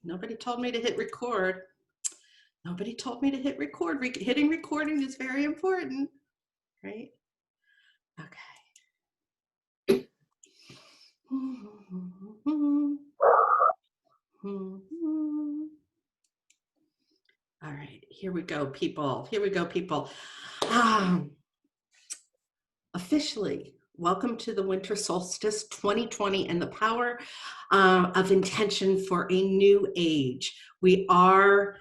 Nobody told me to hit record. Nobody told me to hit record. Hitting recording is very important, right? Okay. All right, here we go, people. Here we go, people. Officially, welcome to the Winter Solstice 2020 and the power of intention for a new age. We are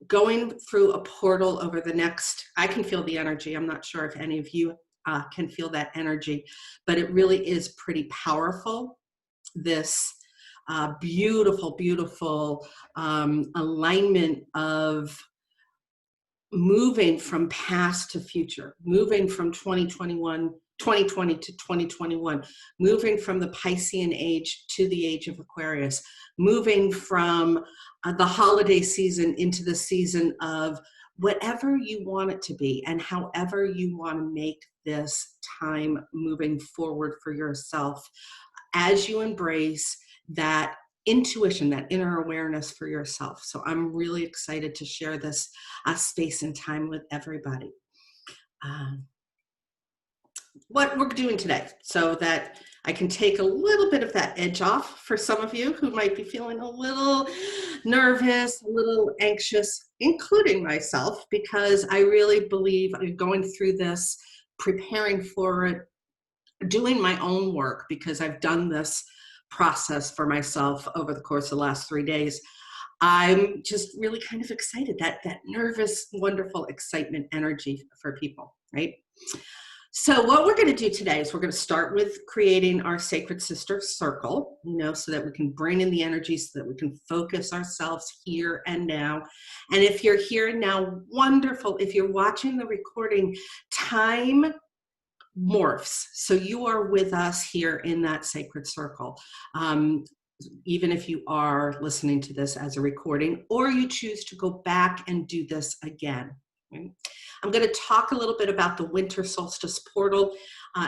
going through a portal over the next, I can feel the energy. I'm not sure if any of you can feel that energy, but it really is pretty powerful. This beautiful, beautiful alignment of moving from past to future, moving from 2020 to 2021, moving from the Piscean age to the age of Aquarius, moving from the holiday season into the season of whatever you want it to be and however you want to make this time moving forward for yourself as you embrace that intuition, that inner awareness for yourself. So I'm really excited to share this space and time with everybody. What we're doing today, so that I can take a little bit of that edge off for some of you who might be feeling a little nervous, a little anxious, including myself, because I really believe I'm going through this, preparing for it, doing my own work, because I've done this process for myself over the course of the last 3 days. I'm just really kind of excited, that nervous, wonderful excitement energy for people, right? So what we're going to do today is we're going to start with creating our sacred sister circle, so that we can bring in the energy, so that we can focus ourselves here and now. And if you're here and now, wonderful. If you're watching the recording, time morphs. So you are with us here in that sacred circle. Even if you are listening to this as a recording, or you choose to go back and do this again. Right? I'm going to talk a little bit about the winter solstice portal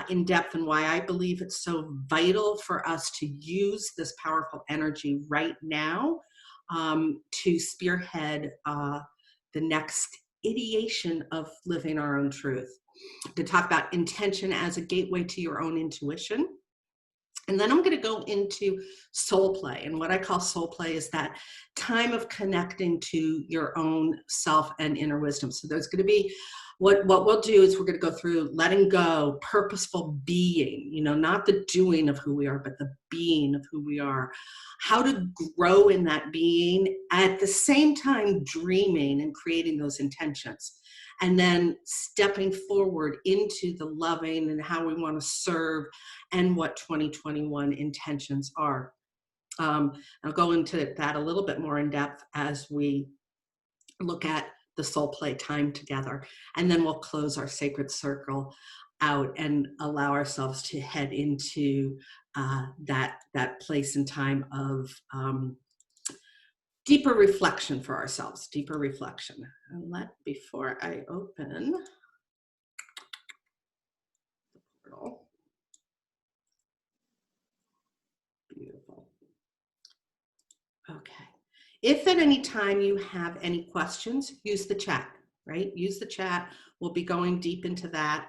in depth, and why I believe it's so vital for us to use this powerful energy right now to spearhead the next ideation of living our own truth. To talk about intention as a gateway to your own intuition. And then I'm going to go into soul play. And what I call soul play is that time of connecting to your own self and inner wisdom. So there's going to be, what we'll do is we're going to go through letting go, purposeful being, not the doing of who we are, but the being of who we are. How to grow in that being, at the same time dreaming and creating those intentions. And then stepping forward into the loving and how we want to serve and what 2021 intentions are. I'll go into that a little bit more in depth as we look at the soul play time together. And then we'll close our sacred circle out and allow ourselves to head into that place and time of deeper reflection for ourselves, deeper reflection. And before I open the portal. Beautiful. Okay. If at any time you have any questions, use the chat, right? Use the chat. We'll be going deep into that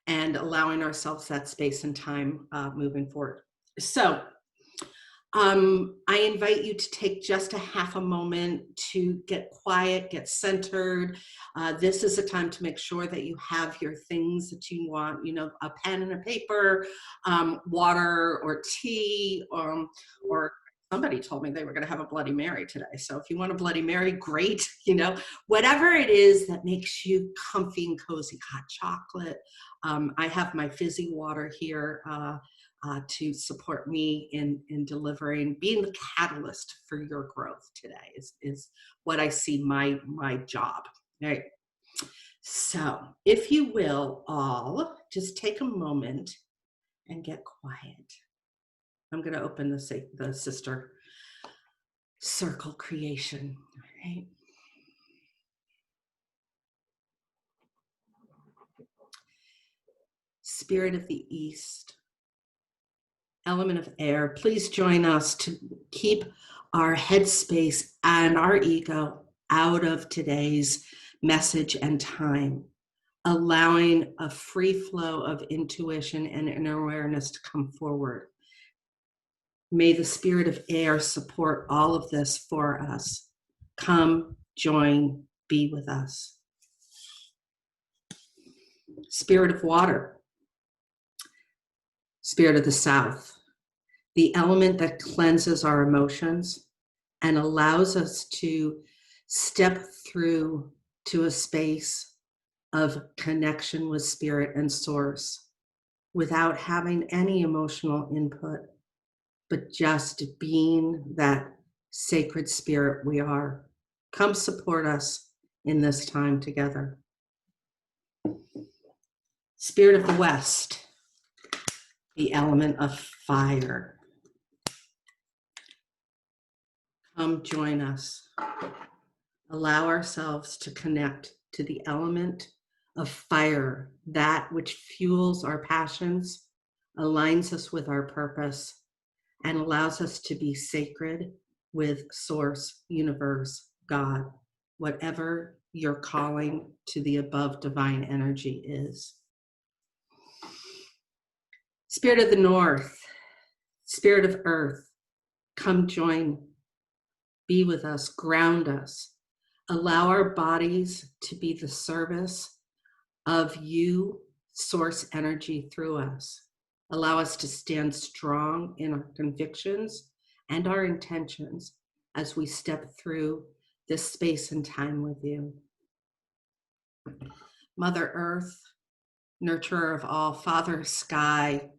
and allowing ourselves that space and time moving forward. So, I invite you to take just a half a moment to get quiet, get centered. This is a time to make sure that you have your things that you want, a pen and a paper, water or tea, or somebody told me they were going to have a Bloody Mary today. So if you want a Bloody Mary, great, whatever it is that makes you comfy and cozy, hot chocolate. I have my fizzy water here to support me in delivering, being the catalyst for your growth today is what I see my job. Right. So if you will all just take a moment and get quiet. I'm going to open the sister circle creation. All right. Spirit of the East, element of air, please join us to keep our headspace and our ego out of today's message and time, allowing a free flow of intuition and inner awareness to come forward. May the spirit of air support all of this for us. Come, join, be with us. Spirit of water, spirit of the south, the element that cleanses our emotions and allows us to step through to a space of connection with spirit and source without having any emotional input, but just being that sacred spirit we are. Come support us in this time together. Spirit of the West, the element of fire. Come join us. Allow ourselves to connect to the element of fire, that which fuels our passions, aligns us with our purpose, and allows us to be sacred with Source, Universe, God, whatever your calling to the above divine energy is. Spirit of the North, Spirit of Earth, come join, be with us, ground us. Allow our bodies to be the service of you, source energy through us. Allow us to stand strong in our convictions and our intentions as we step through this space and time with you. Mother Earth, nurturer of all, Father Sky,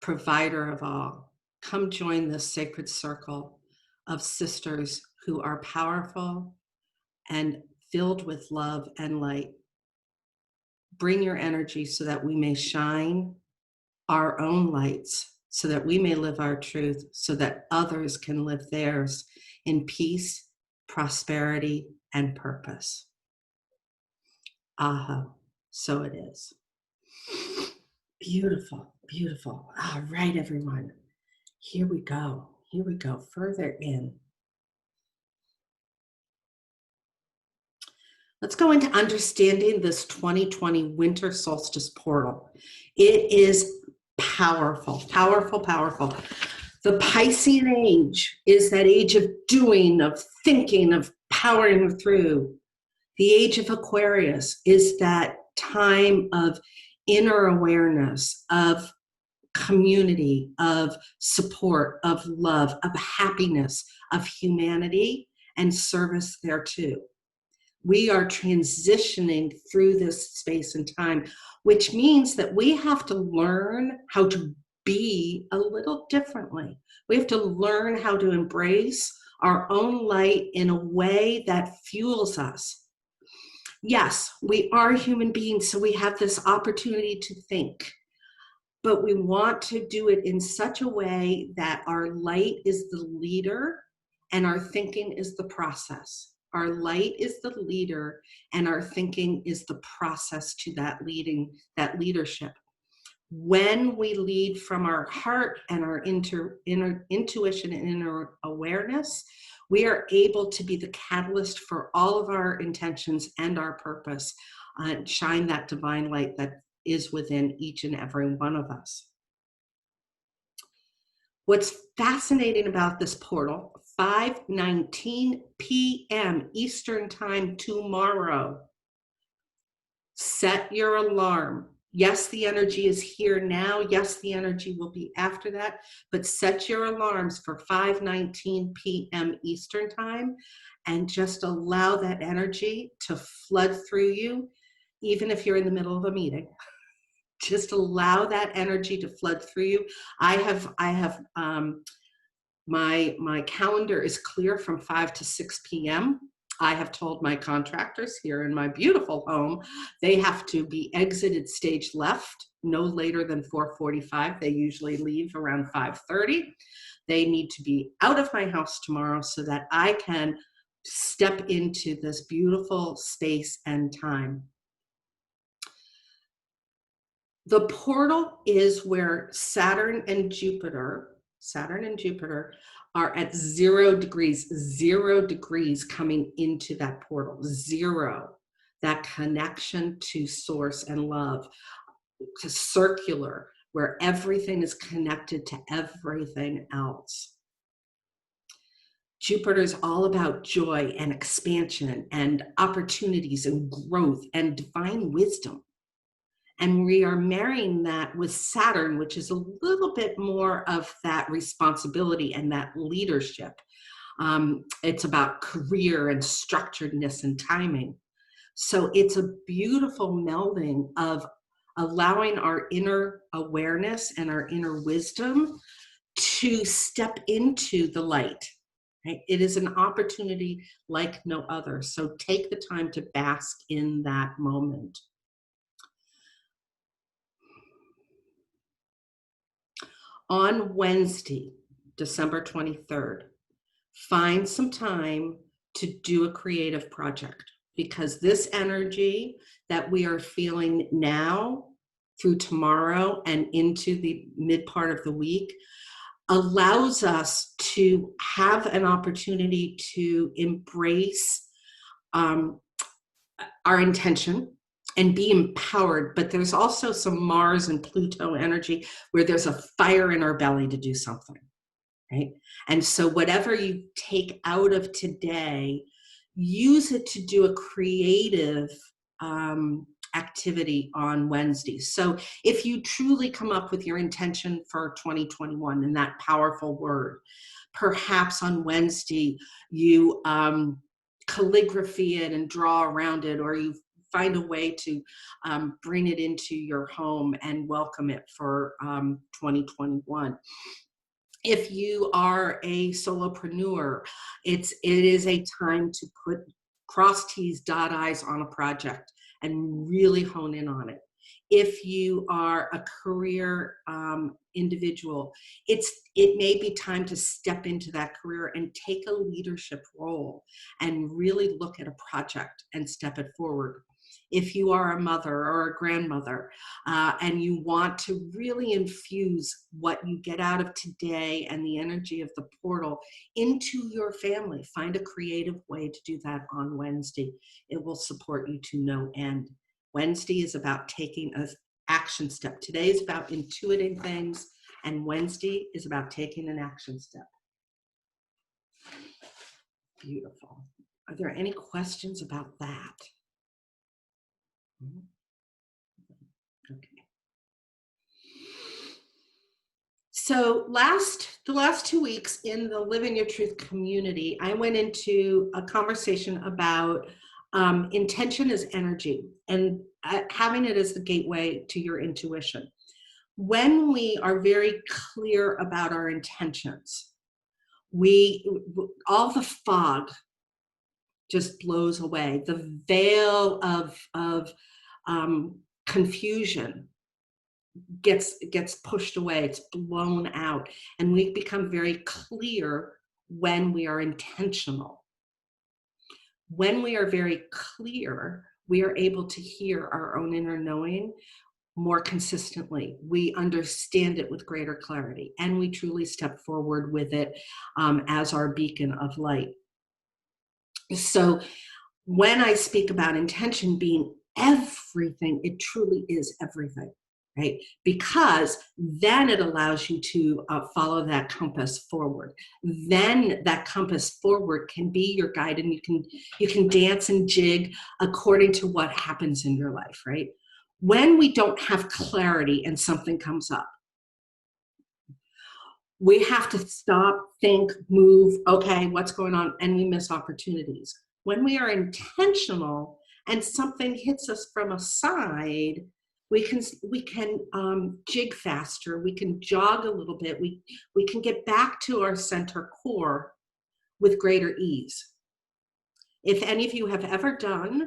provider of all, come join this sacred circle of sisters who are powerful and filled with love and light. Bring your energy so that we may shine our own lights, so that we may live our truth, so that others can live theirs in peace, prosperity, and purpose. Aha, so it is. Beautiful, beautiful. All right, everyone. Here we go. Here we go, further in. Let's go into understanding this 2020 winter solstice portal. It is powerful, powerful, powerful. The Piscean age is that age of doing, of thinking, of powering through. The age of Aquarius is that time of inner awareness, of community, of support, of love, of happiness, of humanity, and service thereto. We are transitioning through this space and time, which means that we have to learn how to be a little differently. We have to learn how to embrace our own light in a way that fuels us. Yes, we are human beings, so we have this opportunity to think, but we want to do it in such a way that our light is the leader and our thinking is the process. Our light is the leader and our thinking is the process to that leadership. When we lead from our heart and our inner intuition and inner awareness, we are able to be the catalyst for all of our intentions and our purpose, shine that divine light that is within each and every one of us. What's fascinating about this portal, 5:19 p.m. Eastern Time tomorrow. Set your alarm. Yes, the energy is here now. Yes, the energy will be after that, but set your alarms for 5:19 p.m. Eastern Time and just allow that energy to flood through you, even if you're in the middle of a meeting. Just allow that energy to flood through you. I have my calendar is clear from 5 to 6 p.m. I have told my contractors here in my beautiful home, they have to be exited stage left no later than 4:45. They usually leave around 5:30. They need to be out of my house tomorrow so that I can step into this beautiful space and time. The portal is where Saturn and Jupiter Saturn and Jupiter are at 0 degrees coming into that portal. Zero, that connection to source and love, to circular, where everything is connected to everything else. Jupiter is all about joy and expansion and opportunities and growth and divine wisdom. And we are marrying that with Saturn, which is a little bit more of that responsibility and that leadership. It's about career and structuredness and timing. So it's a beautiful melding of allowing our inner awareness and our inner wisdom to step into the light. Right? It is an opportunity like no other. So take the time to bask in that moment. On Wednesday, December 23rd, find some time to do a creative project, because this energy that we are feeling now through tomorrow and into the mid part of the week allows us to have an opportunity to embrace our intention and be empowered. But there's also some Mars and Pluto energy where there's a fire in our belly to do something, right? And so whatever you take out of today, use it to do a creative activity on Wednesday. So if you truly come up with your intention for 2021 and that powerful word, perhaps on Wednesday you calligraphy it and draw around it, or you find a way to bring it into your home and welcome it for 2021. If you are a solopreneur, it is a time to put cross T's, dot I's on a project and really hone in on it. If you are a career individual, it may be time to step into that career and take a leadership role and really look at a project and step it forward. If you are a mother or a grandmother and you want to really infuse what you get out of today and the energy of the portal into your family, find a creative way to do that on Wednesday. It will support you to no end. Wednesday is about taking an action step. Today is about intuiting things, and Wednesday is about taking an action step. Beautiful. Are there any questions about that? Okay. So the last 2 weeks in the Living Your Truth community, I went into a conversation about intention as energy and having it as the gateway to your intuition. When we are very clear about our intentions, all the fog just blows away. The veil of confusion gets pushed away. It's blown out, and we become very clear when we are intentional. When we are very clear, we are able to hear our own inner knowing more consistently. We understand it with greater clarity, and we truly step forward with it as our beacon of light. So when I speak about intention being everything, it truly is everything, right? Because then it allows you to follow that compass forward. Then that compass forward can be your guide, and you can dance and jig according to what happens in your life, right? When we don't have clarity and something comes up, we have to stop, think, move, okay, what's going on? And we miss opportunities. When we are intentional and something hits us from a side, we can jig faster, we can jog a little bit, we can get back to our center core with greater ease. If any of you have ever done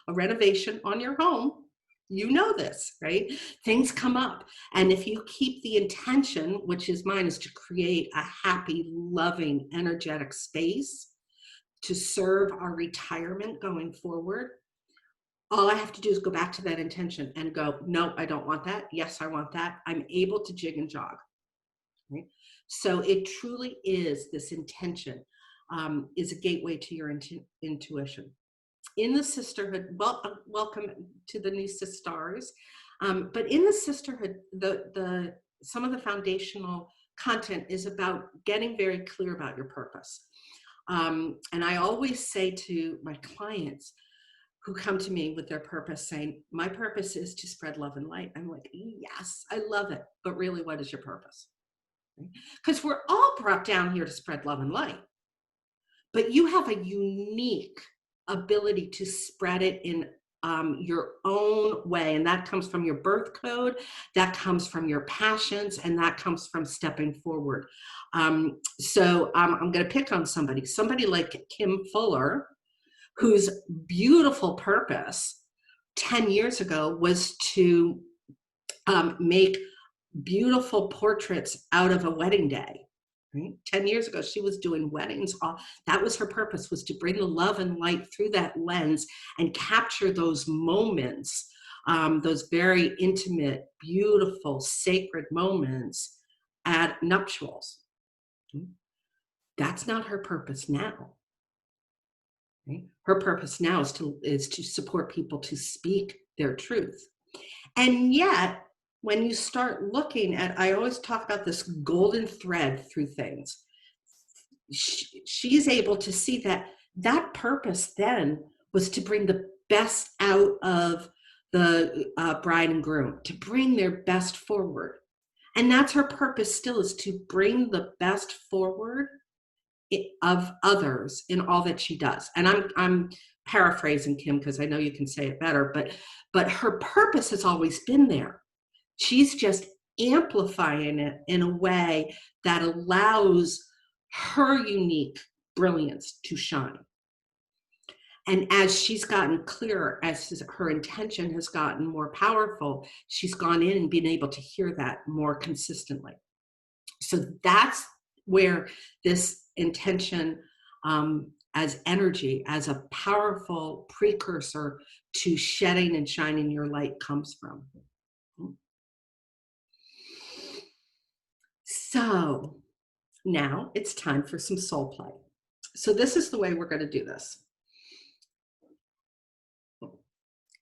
a renovation on your home, you know this, right? Things come up. And if you keep the intention, which is mine, is to create a happy, loving, energetic space to serve our retirement going forward, all I have to do is go back to that intention and go, no, I don't want that. Yes, I want that. I'm able to jig and jog. right? So it truly is this intention, is a gateway to your intuition. In the sisterhood, welcome to the new sisters. But in the sisterhood, the some of the foundational content is about getting very clear about your purpose. And I always say to my clients who come to me with their purpose saying, my purpose is to spread love and light. I'm like, yes, I love it. But really, what is your purpose? Because we're all brought down here to spread love and light. But you have a unique ability to spread it in your own way. And that comes from your birth code, that comes from your passions, and that comes from stepping forward. So I'm going to pick on somebody like Kim Fuller, whose beautiful purpose 10 years ago was to make beautiful portraits out of a wedding day. Right? 10 years ago, she was doing weddings. That was her purpose, was to bring the love and light through that lens and capture those moments, those very intimate, beautiful, sacred moments at nuptials. That's not her purpose now. Right? Her purpose now is to support people to speak their truth. And yet, when you start looking at, I always talk about this golden thread through things. She's able to see that purpose then was to bring the best out of the bride and groom, to bring their best forward. And that's her purpose still, is to bring the best forward of others in all that she does. And I'm paraphrasing Kim because I know you can say it better, but her purpose has always been there. She's just amplifying it in a way that allows her unique brilliance to shine. And as she's gotten clearer, as her intention has gotten more powerful, she's gone in and been able to hear that more consistently. So that's where this intention as energy, as a powerful precursor to shedding and shining your light comes from. So now it's time for some soul play. So this is the way we're going to do this.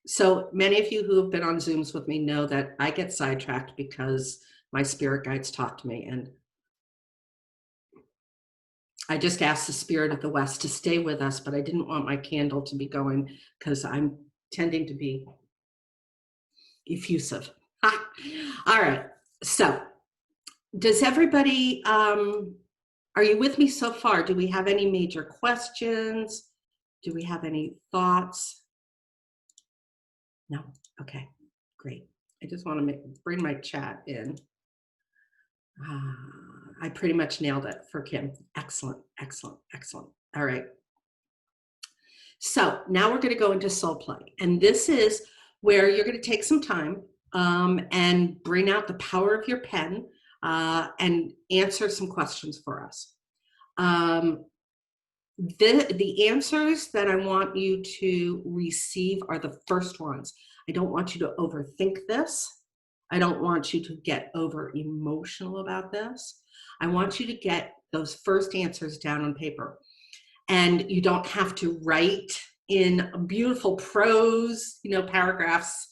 So many of you who have been on Zooms with me know that I get sidetracked because my spirit guides talk to me, and I just asked the spirit of the West to stay with us, but I didn't want my candle to be going because I'm tending to be effusive. All right. So does everybody, are you with me so far? Do we have any major questions? Do we have any thoughts? No? Okay, great. I just want to bring my chat in. I pretty much nailed it for Kim. Excellent, excellent, excellent. All right. So now we're going to go into soul play. And this is where you're going to take some time and bring out the power of your pen and answer some questions for us. The answers that I want you to receive are the first ones. I don't want you to overthink this. I don't want you to get over emotional about this. I want you to get those first answers down on paper. And you don't have to write in beautiful prose, paragraphs,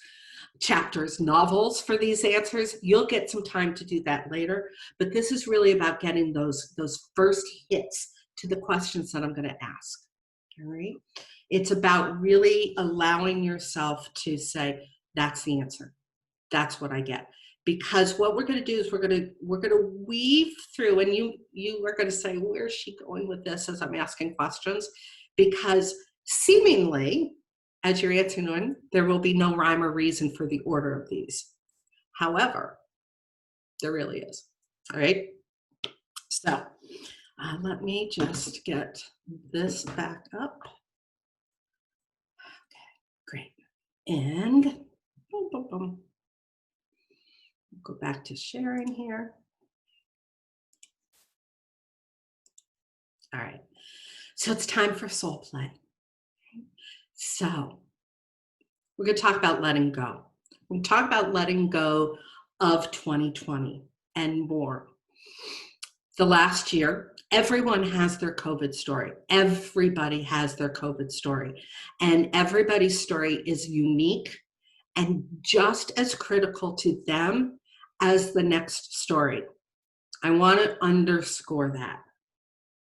chapters, novels for these answers. You'll get some time to do that later. But this is really about getting those first hits to the questions that I'm going to ask. All right. It's about really allowing yourself to say, that's the answer. That's what I get. Because what we're going to do is we're going to weave through, and you are going to say, where's she going with this as I'm asking questions? Because seemingly, as you're answering one, there will be no rhyme or reason for the order of these. However, there really is. All right. So let me just get this back up. Okay, great. And boom, boom, boom. Go back to sharing here. All right. So it's time for soul play. So we're going to talk about letting go. We're going to talk about letting go of 2020 and more. The last year, everyone has their COVID story. Everybody has their COVID story. And everybody's story is unique and just as critical to them as the next story. I want to underscore that.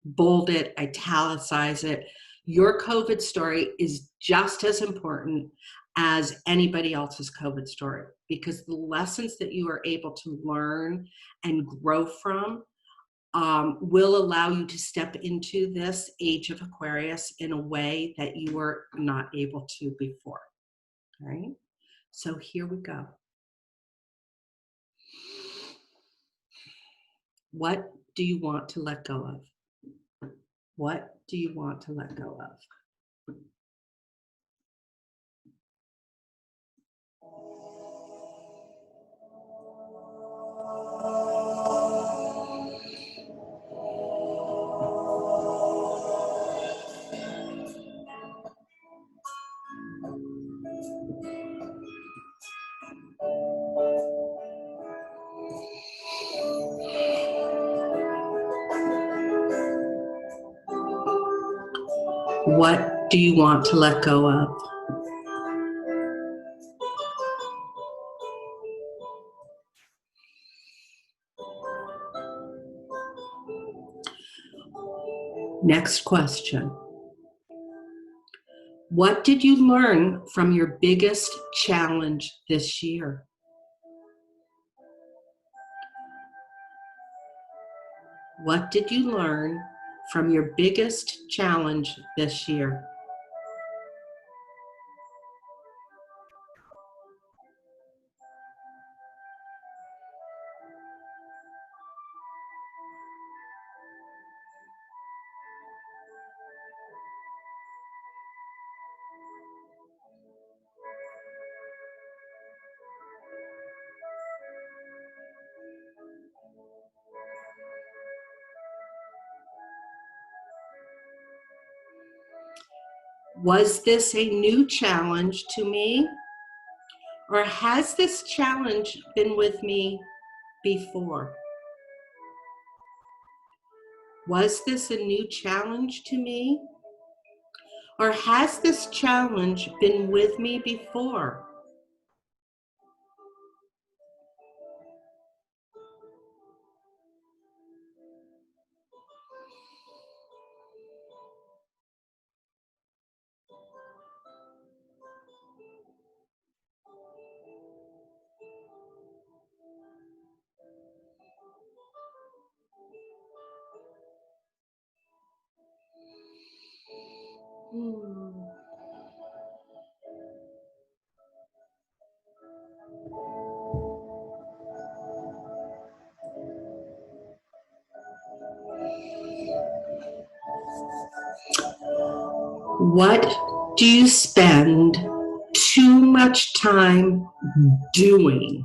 Bold it, italicize it. Your COVID story is just as important as anybody else's COVID story, because the lessons that you are able to learn and grow from will allow you to step into this age of Aquarius in a way that you were not able to before. All right? So here we go. What do you want to let go of? What do you want to let go of? What do you want to let go of? Next question. What did you learn from your biggest challenge this year? What did you learn from your biggest challenge this year? Was this a new challenge to me? Or has this challenge been with me before? Was this a new challenge to me? Or has this challenge been with me before? What do you spend too much time doing,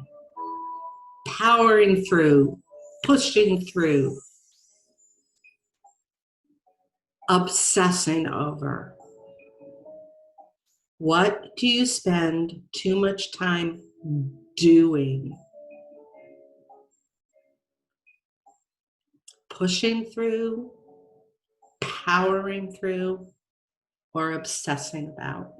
powering through, pushing through, obsessing over? What do you spend too much time doing, pushing through, powering through, or obsessing about?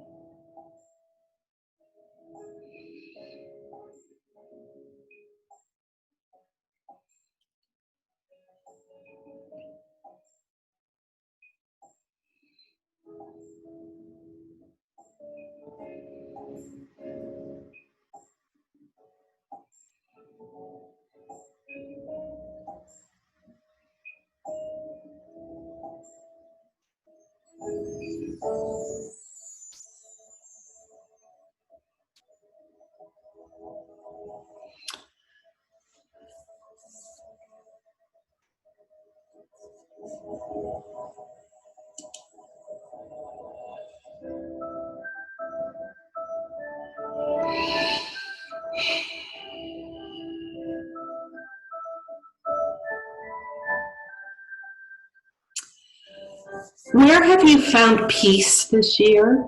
Where have you found peace this year?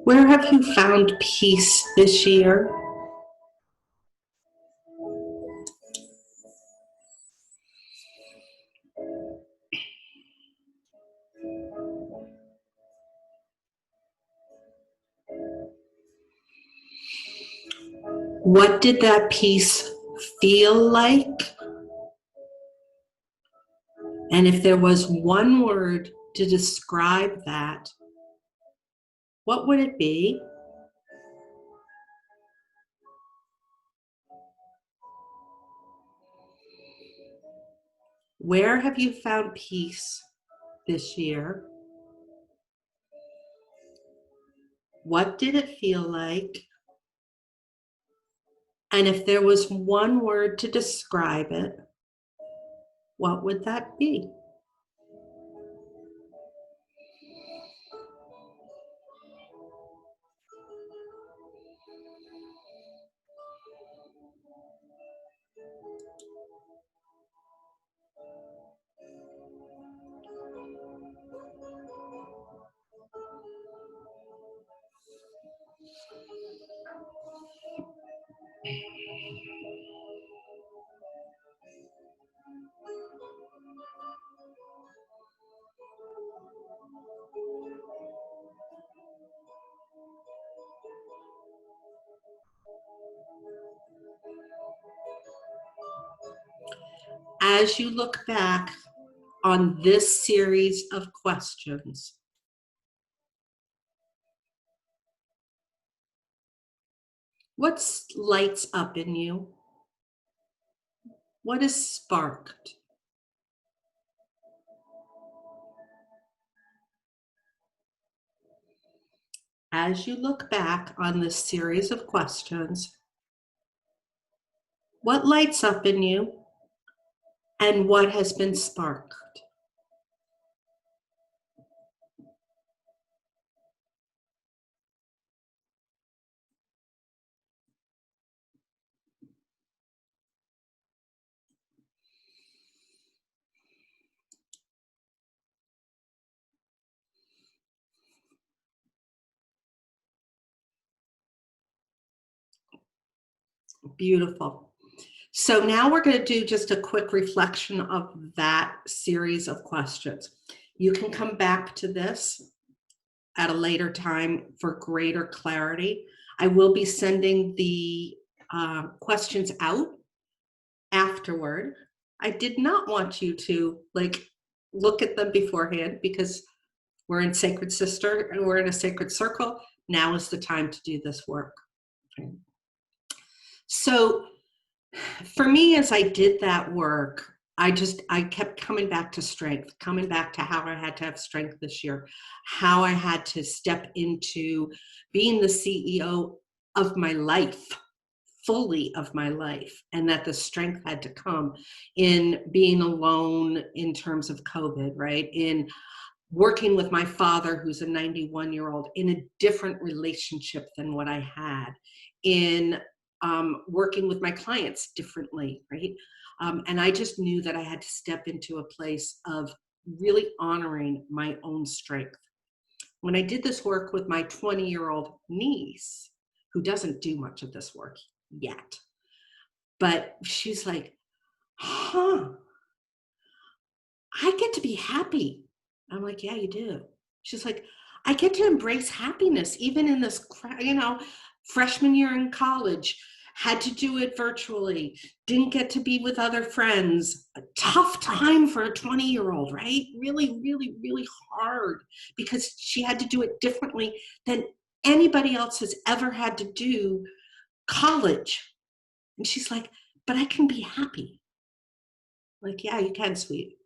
Where have you found peace this year? What did that peace feel like? And if there was one word to describe that, what would it be? Where have you found peace this year? What did it feel like? And if there was one word to describe it, what would that be? As you look back on this series of questions, what lights up in you? What is sparked? As you look back on this series of questions, what lights up in you and what has been sparked? Beautiful. So now we're going to do just a quick reflection of that series of questions. You can come back to this at a later time for greater clarity. I will be sending the questions out afterward. I did not want you to look at them beforehand because we're in Sacred Sister and we're in a sacred circle. Now is the time to do this work. So for me, as I did that work, I kept coming back to strength, coming back to how I had to have strength this year, how I had to step into being the CEO of my life, fully of my life, and that the strength had to come in being alone in terms of COVID, right? In working with my father, who's a 91-year-old, in a different relationship than what I had, in working with my clients differently, right? And I just knew that I had to step into a place of really honoring my own strength. When I did this work with my 20-year-old niece, who doesn't do much of this work yet, but she's like, huh, I get to be happy. I'm like, yeah, you do. She's like, I get to embrace happiness, even in this, freshman year in college, had to do it virtually, didn't get to be with other friends. A tough time for a 20-year-old, right? Really, really, really hard because she had to do it differently than anybody else has ever had to do college. And she's like, but I can be happy. Like, yeah, you can, sweet.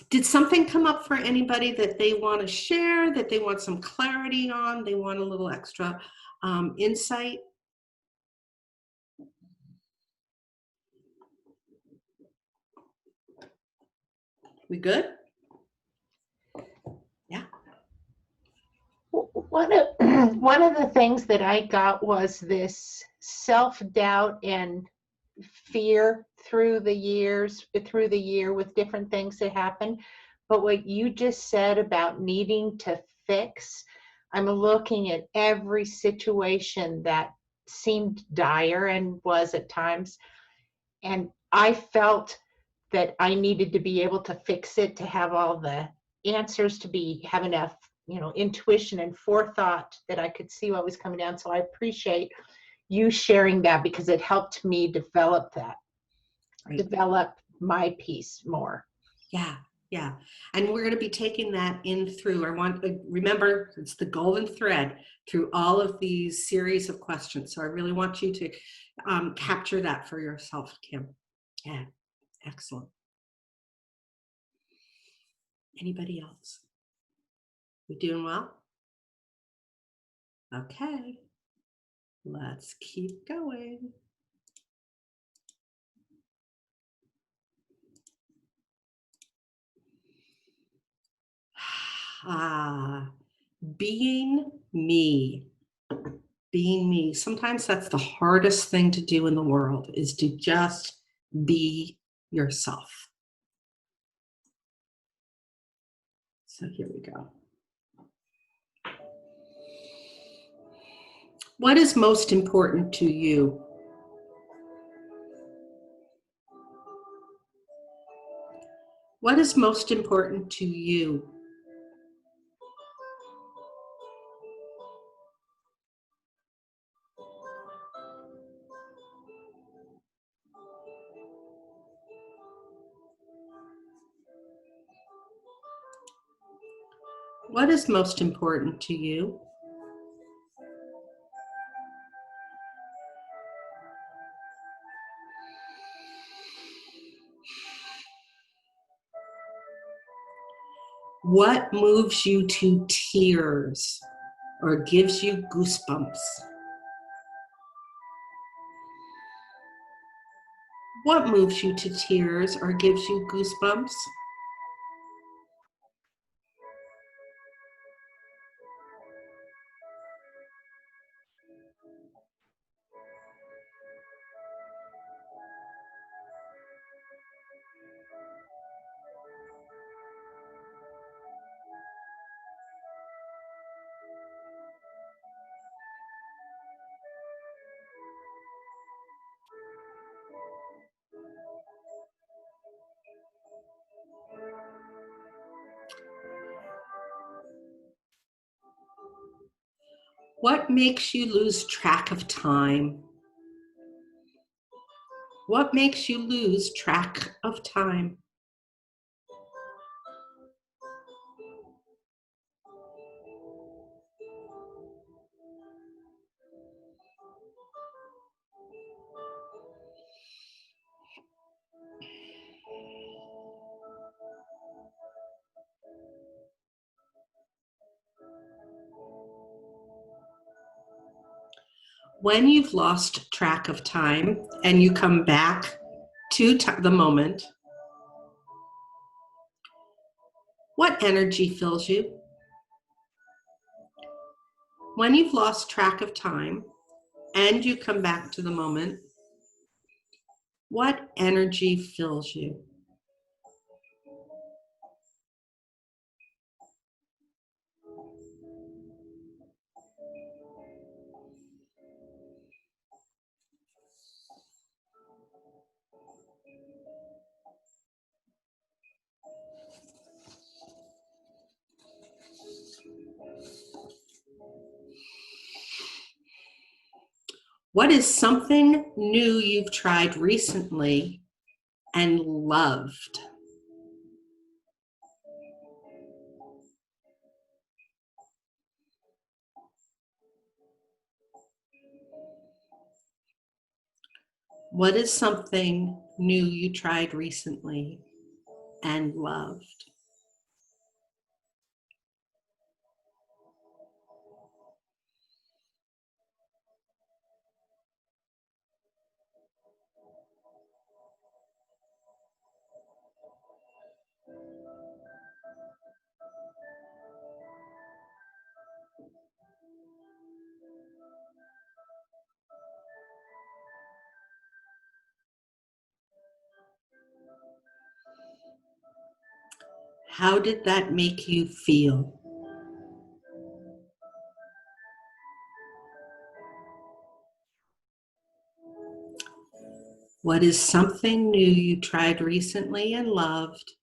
Did something come up for anybody that they want to share, that they want some clarity on, they want a little extra insight? We good? Yeah. One of one of the things that I got was this self-doubt and fear through the year with different things that happen. But what you just said about needing to fix, I'm looking at every situation that seemed dire and was at times, and I felt that I needed to be able to fix it, to have all the answers, to have enough, intuition and forethought that I could see what was coming down. So I appreciate you sharing that, because it helped me develop that, Right. develop my piece more. Yeah, yeah. And we're going to be taking that in through, remember, it's the golden thread through all of these series of questions. So I really want you to capture that for yourself, Kim. Yeah, excellent. Anybody else? We doing well? Okay, let's keep going. Ah, being me. Being me. Sometimes that's the hardest thing to do in the world, is to just be yourself. So here we go. What is most important to you? What is most important to you? What is most important to you? What moves you to tears or gives you goosebumps? What moves you to tears or gives you goosebumps? What makes you lose track of time? What makes you lose track of time? When you've lost track of time and you come back to the moment, what energy fills you? When you've lost track of time and you come back to the moment, what energy fills you? What is something new you've tried recently and loved? What is something new you tried recently and loved? How did that make you feel? What is something new you tried recently and loved?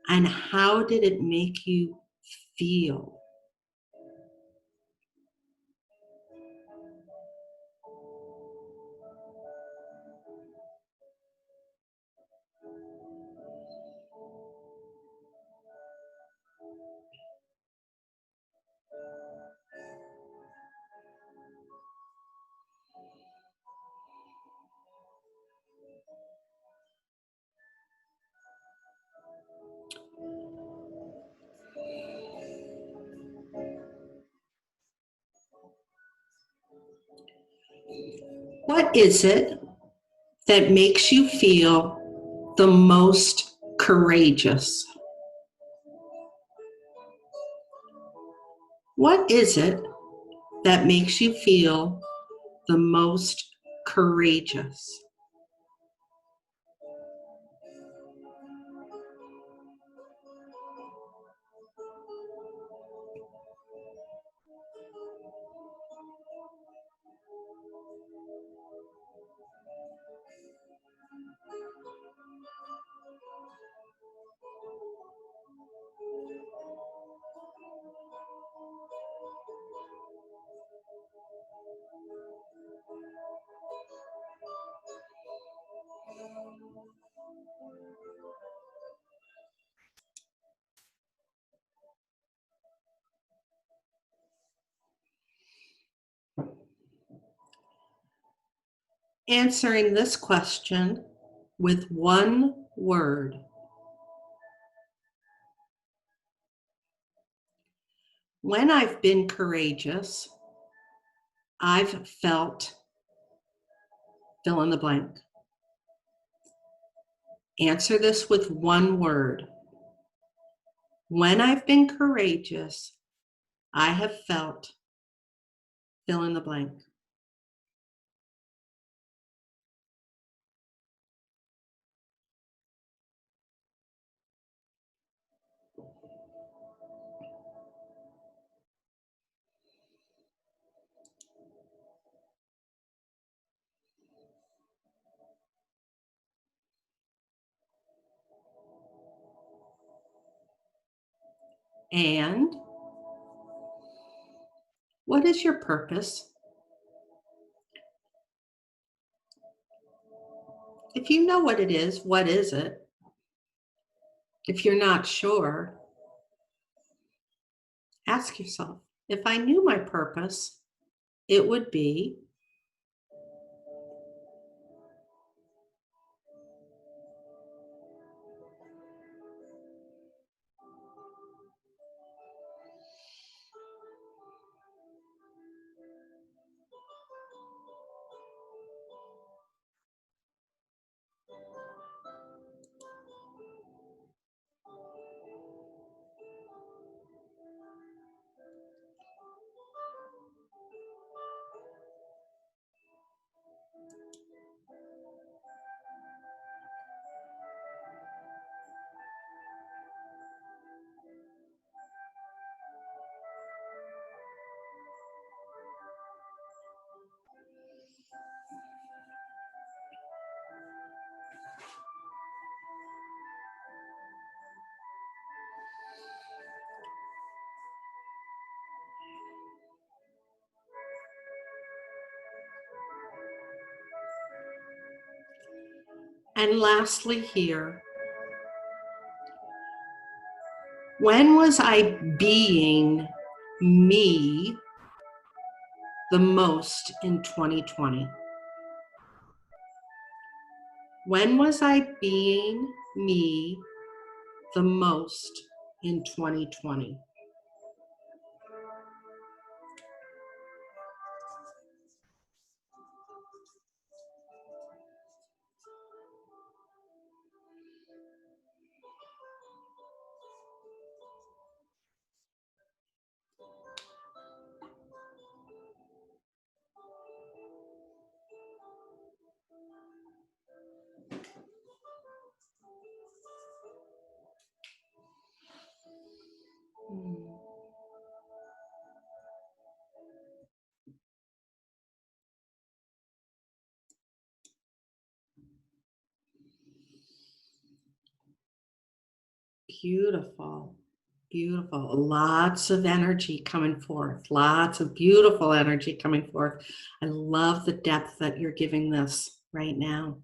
And how did it make you feel? What is it that makes you feel the most courageous? What is it that makes you feel the most courageous? Answering this question with one word. When I've been courageous, I've felt fill in the blank. Answer this with one word. When I've been courageous, I have felt fill in the blank. And what is your purpose? If you know what it is, what is it? If you're not sure, ask yourself, if I knew my purpose, it would be. And lastly, here, when was I being me the most in 2020? When was I being me the most in 2020? Beautiful, beautiful. Lots of energy coming forth. Lots of beautiful energy coming forth. I love the depth that you're giving this right now.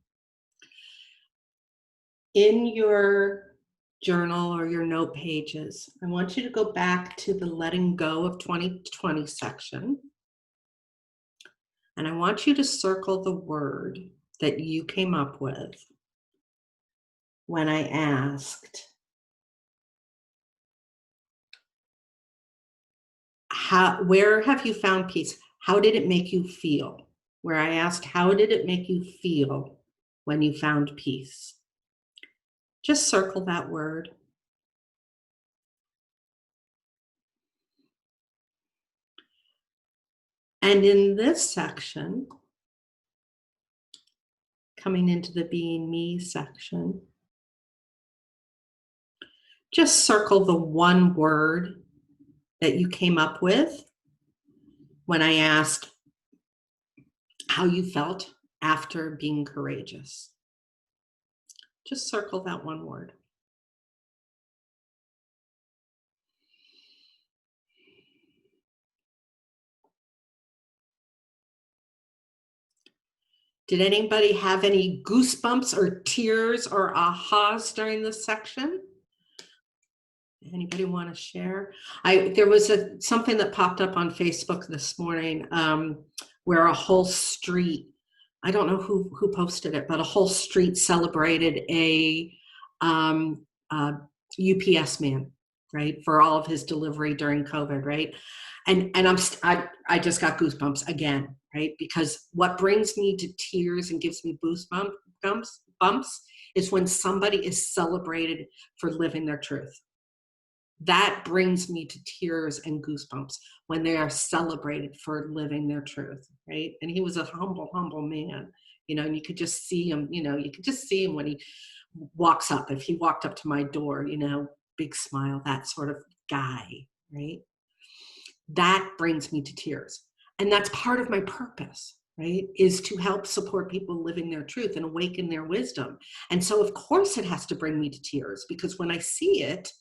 In your journal or your note pages, I want you to go back to the letting go of 2020 section. And I want you to circle the word that you came up with when I asked, where have you found peace? How did it make you feel? where I asked, how did it make you feel when you found peace? Just circle that word. And in this section, coming into the being me section, just circle the one word that you came up with when I asked how you felt after being courageous. Just circle that one word. Did anybody have any goosebumps or tears or ahas during this section? Anybody want to share? There was something that popped up on Facebook this morning where a whole street, I don't know who posted it, but a whole street celebrated a UPS man, right, for all of his delivery during COVID, right? And I just got goosebumps again, right? Because what brings me to tears and gives me bumps is when somebody is celebrated for living their truth. That brings me to tears and goosebumps when they are celebrated for living their truth, right? And he was a humble man, and you could just see him, you could just see him when he walks up. If he walked up to my door, big smile, that sort of guy, right? That brings me to tears. And that's part of my purpose, right? Is to help support people living their truth and awaken their wisdom. And so of course it has to bring me to tears, because when I see it,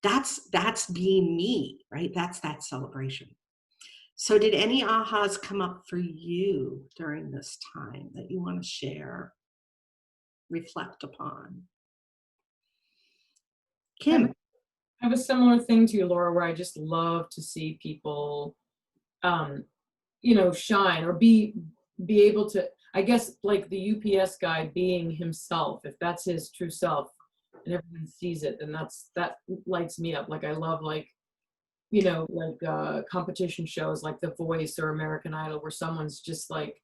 that's being me, right? That's that celebration. So did any ahas come up for you during this time that you want to share, reflect upon? Kim. I have a similar thing to you, Laura, where I just love to see people, shine or be able to, I guess, like the UPS guy being himself, if that's his true self and everyone sees it, then that lights me up. Like I love competition shows like The Voice or American Idol, where someone's just like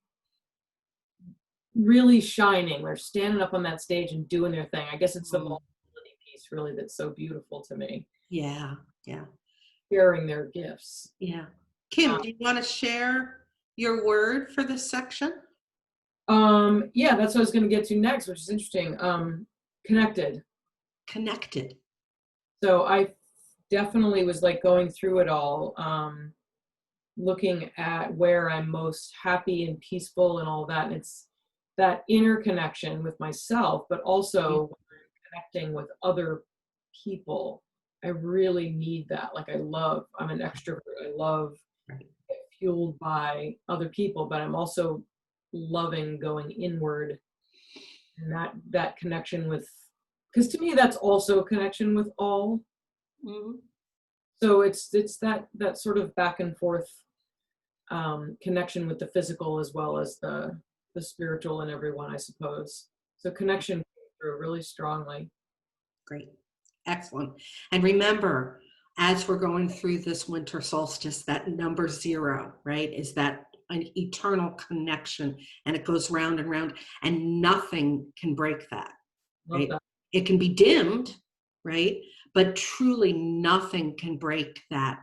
really shining. They're standing up on that stage and doing their thing. I guess it's the vulnerability piece really that's so beautiful to me. Yeah. Sharing their gifts. Yeah. Kim, do you want to share your word for this section? Yeah, that's what I was going to get to next, which is interesting. Connected. So I definitely was like going through it all, looking at where I'm most happy and peaceful and all that. And it's that inner connection with myself, but also connecting with other people. I really need that. Like I'm an extrovert. I love get fueled by other people, but I'm also loving going inward, and that connection with, because to me that's also a connection with all. Mm-hmm. So it's that sort of back and forth connection with the physical as well as the spiritual in everyone, I suppose. So connection came through really strongly. Great. Excellent. And remember, as we're going through this winter solstice, that number 0, right, is that an eternal connection, and it goes round and round, and nothing can break that, right? It can be dimmed, right? But truly nothing can break that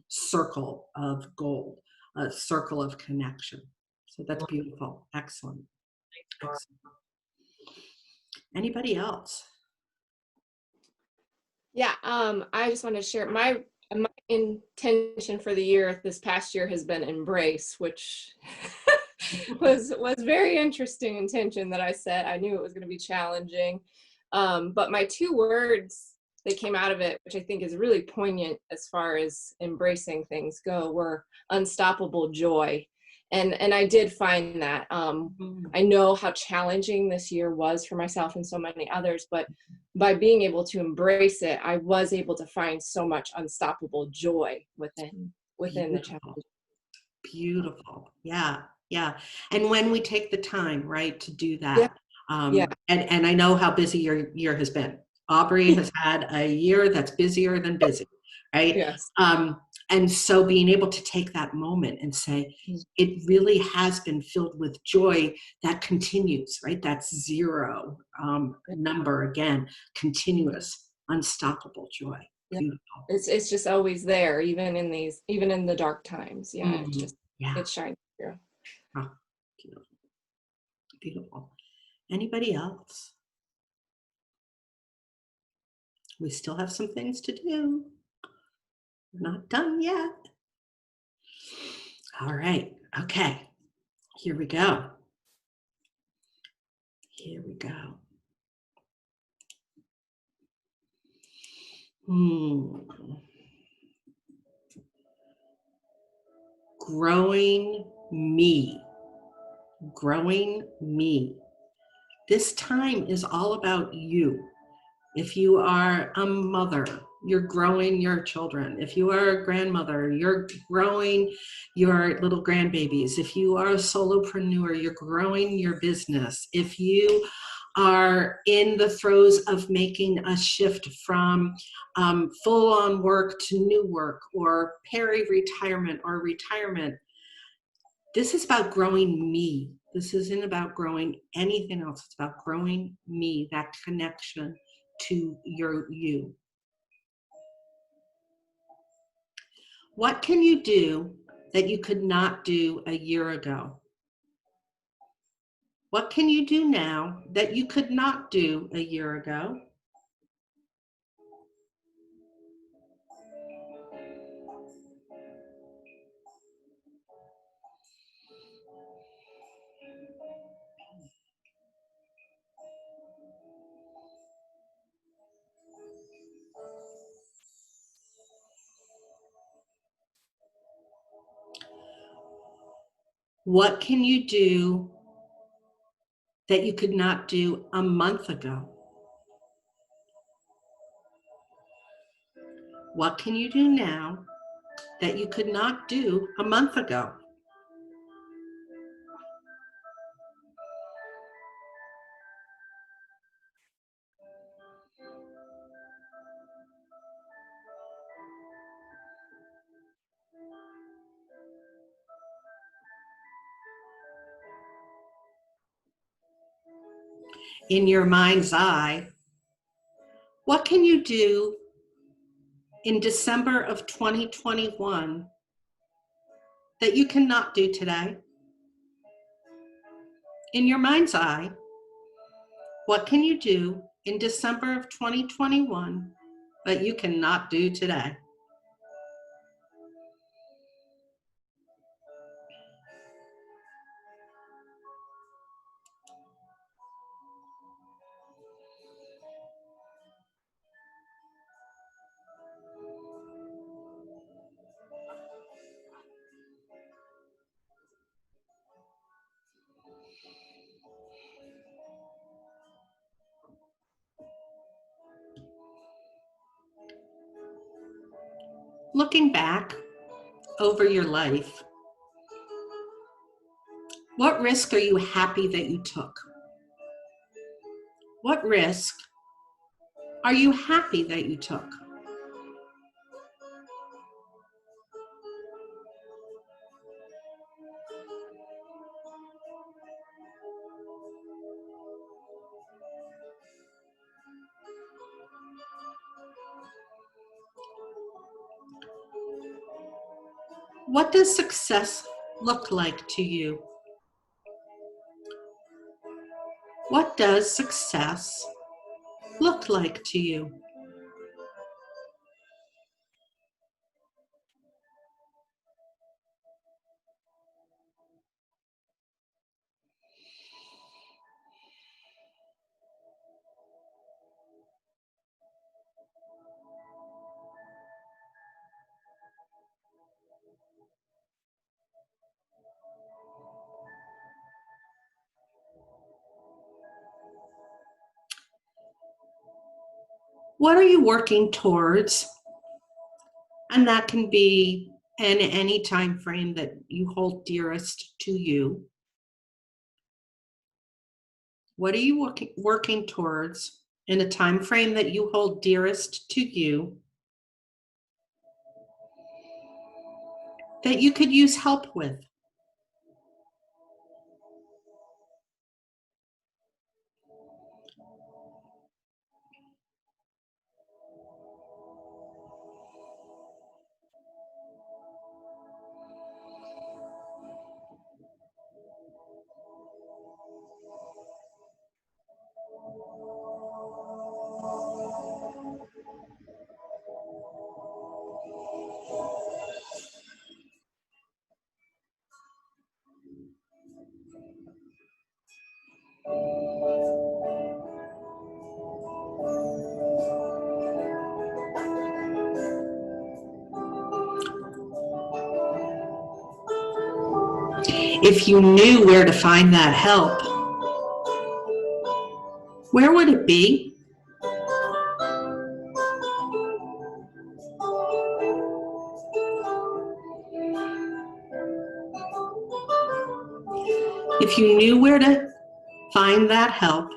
circle of gold, a circle of connection. So that's beautiful. Excellent. Excellent. Anybody else? Yeah, I just want to share my intention for the year this past year has been embrace, which was very interesting intention that I set. I knew it was going to be challenging, but my 2 words that came out of it, which I think is really poignant as far as embracing things go, were unstoppable joy. And I did find that. I know how challenging this year was for myself and so many others, but by being able to embrace it, I was able to find so much unstoppable joy within the challenge. Beautiful. Yeah. And when we take the time, right, to do that, and I know how busy your year has been. Aubrey has had a year that's busier than busy, right? Yes. And so being able to take that moment and say, it really has been filled with joy that continues, right? That's zero number again, continuous, unstoppable joy. Yeah. Beautiful. It's just always there, even in the dark times. Yeah, it's just, Yeah. it shines through. Oh, beautiful. Beautiful. Anybody else? We still have some things to do. We're not done yet. All right. Okay. Here we go. Here we go. Growing me. Growing me. This time is all about you. If you are a mother, you're growing your children. If you are a grandmother, you're growing your little grandbabies. If you are a solopreneur, you're growing your business. If you are in the throes of making a shift from full-on work to new work or peri-retirement or retirement, this is about growing me. This isn't about growing anything else. It's about growing me, that connection to you. What can you do that you could not do a year ago? What can you do now that you could not do a year ago? What can you do that you could not do a month ago? What can you do now that you could not do a month ago? In your mind's eye, what can you do in December of 2021 that you cannot do today? In your mind's eye, what can you do in December of 2021 that you cannot do today? Looking back over your life, what risk are you happy that you took? What risk are you happy that you took? What does success look like to you? What does success look like to you? What are you working towards? And that can be in any time frame that you hold dearest to you. What are you working towards in a time frame that you hold dearest to you? that you could use help with. If you knew where to find that help, where would it be? If you knew where to find that help,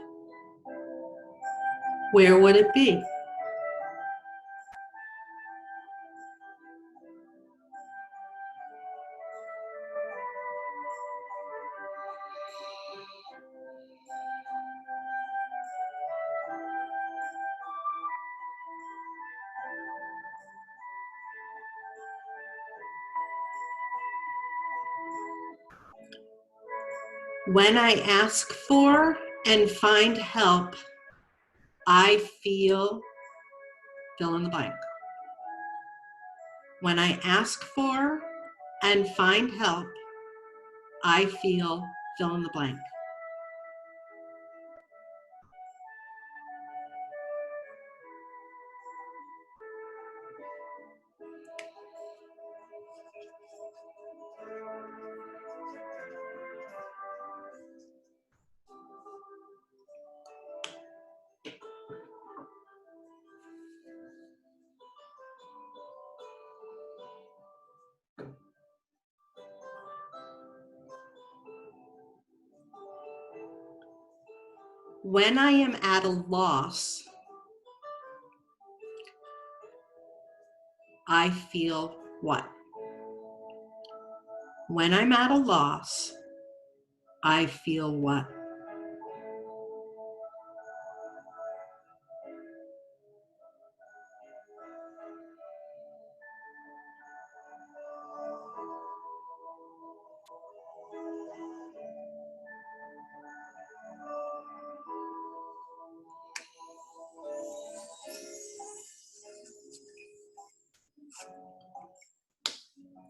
where would it be? When I ask for and find help, I feel fill in the blank. When I ask for and find help, I feel fill in the blank. When I am at a loss, I feel what? When I'm at a loss, I feel what?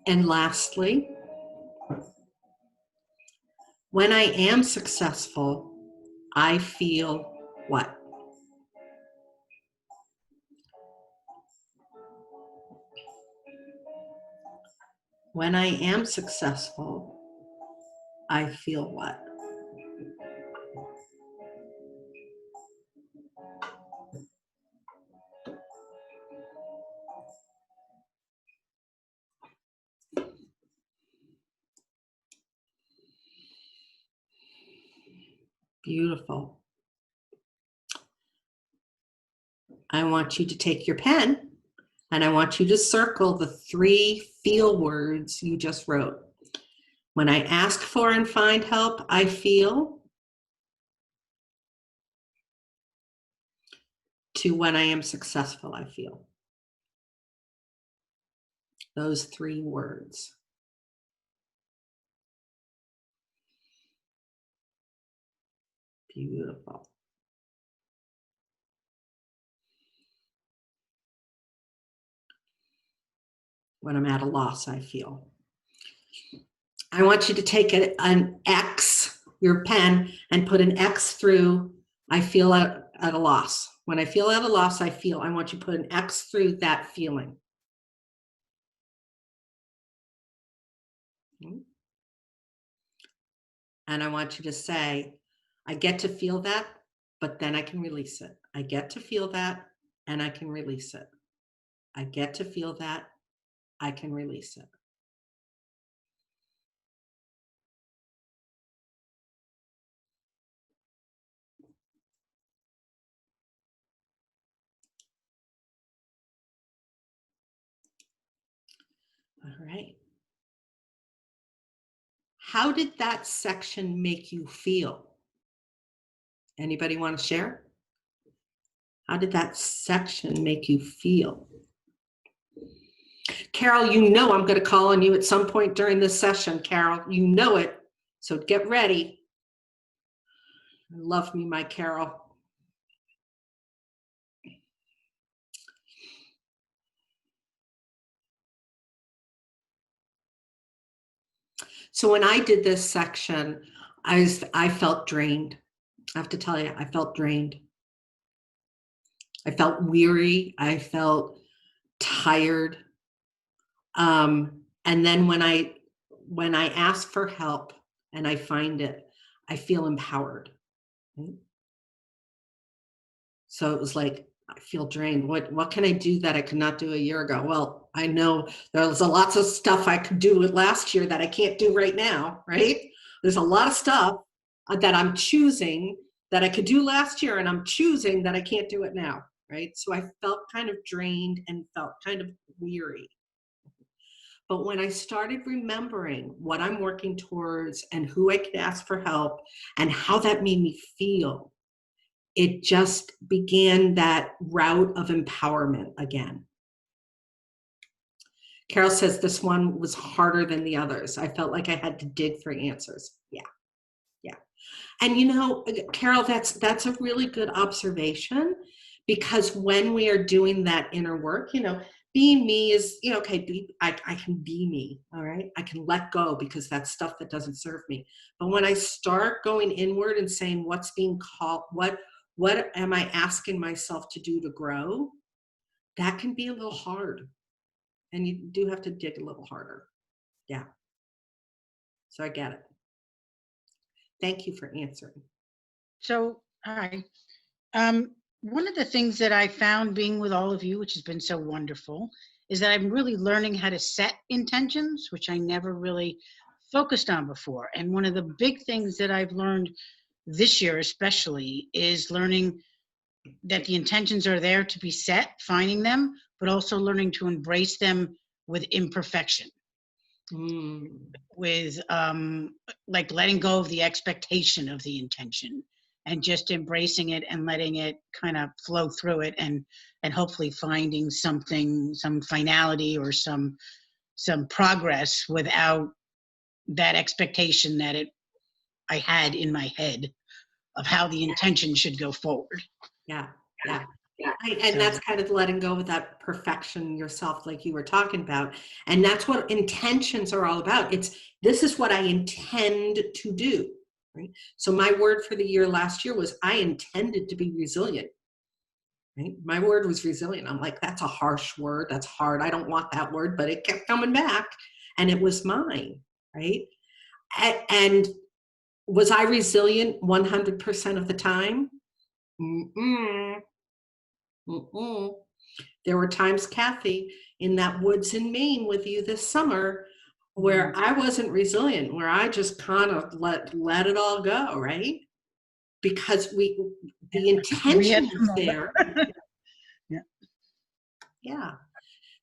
And lastly, when I am successful, I feel what? When I am successful, I feel what? Beautiful. I want you to take your pen and I want you to circle the 3 feel words you just wrote. When I ask for and find help, I feel. To when I am successful, I feel. Those 3 words. Beautiful. When I'm at a loss, I feel. I want you to take an X, your pen, and put an X through I feel at a loss. When I feel at a loss, I feel. I want you to put an X through that feeling. And I want you to say, I get to feel that, but then I can release it. I get to feel that, and I can release it. I get to feel that, I can release it. All right. How did that section make you feel? Anybody want to share? How did that section make you feel? Carol, you know I'm going to call on you at some point during this session, Carol. You know it. So get ready. Love me, my Carol. So when I did this section, I felt drained. I have to tell you, I felt drained. I felt weary. I felt tired. And then when I ask for help and I find it, I feel empowered. Right? So it was like, I feel drained. What can I do that I could not do a year ago? Well, I know there's lots of stuff I could do last year that I can't do right now, right? There's a lot of stuff that I'm choosing that I could do last year, and I'm choosing that I can't do it now, right? So I felt kind of drained and felt kind of weary. But when I started remembering what I'm working towards and who I could ask for help and how that made me feel, it just began that route of empowerment again. Carol says this one was harder than the others. I felt like I had to dig for answers. Yeah. And you know, Carol, that's a really good observation, because when we are doing that inner work, you know, being me is, you know, okay, I can be me, all right? I can let go because that's stuff that doesn't serve me. But when I start going inward and saying what's being called, what am I asking myself to do to grow, that can be a little hard. And you do have to dig a little harder. Yeah. So I get it. Thank you for answering. So, hi. One of the things that I found being with all of you, which has been so wonderful, is that I'm really learning how to set intentions, which I never really focused on before. And one of the big things that I've learned this year especially is learning that the intentions are there to be set, finding them, but also learning to embrace them with imperfection. With like letting go of the expectation of the intention and just embracing it and letting it kind of flow through it, and hopefully finding something, some finality or some progress without that expectation that I had in my head of how the intention should go forward. Yeah. And that's kind of letting go of that perfection yourself, like you were talking about. And that's what intentions are all about. This is what I intend to do, right? So my word for the year last year was I intended to be resilient, right? My word was resilient. I'm like, that's a harsh word. That's hard. I don't want that word, but it kept coming back and it was mine, right? And was I resilient 100% of the time? There were times, Kathy, in that woods in Maine with you this summer where I wasn't resilient, where I just kind of let it all go, right? Because the intention was there. Yeah.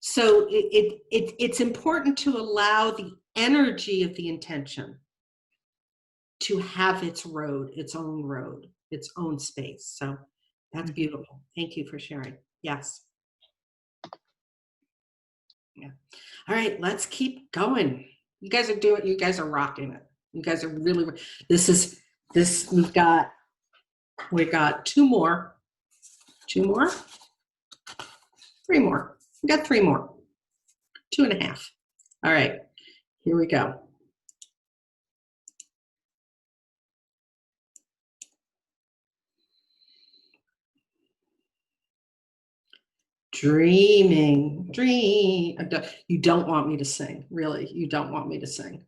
So it's important to allow the energy of the intention to have its road, its own space. So that's beautiful. Thank you for sharing. Yes. Yeah. All right, let's keep going. You guys are rocking it. You guys are really, we've got two more, three more. We got three more, 2.5. All right, here we go. Dreaming. You don't want me to sing, really. You don't want me to sing.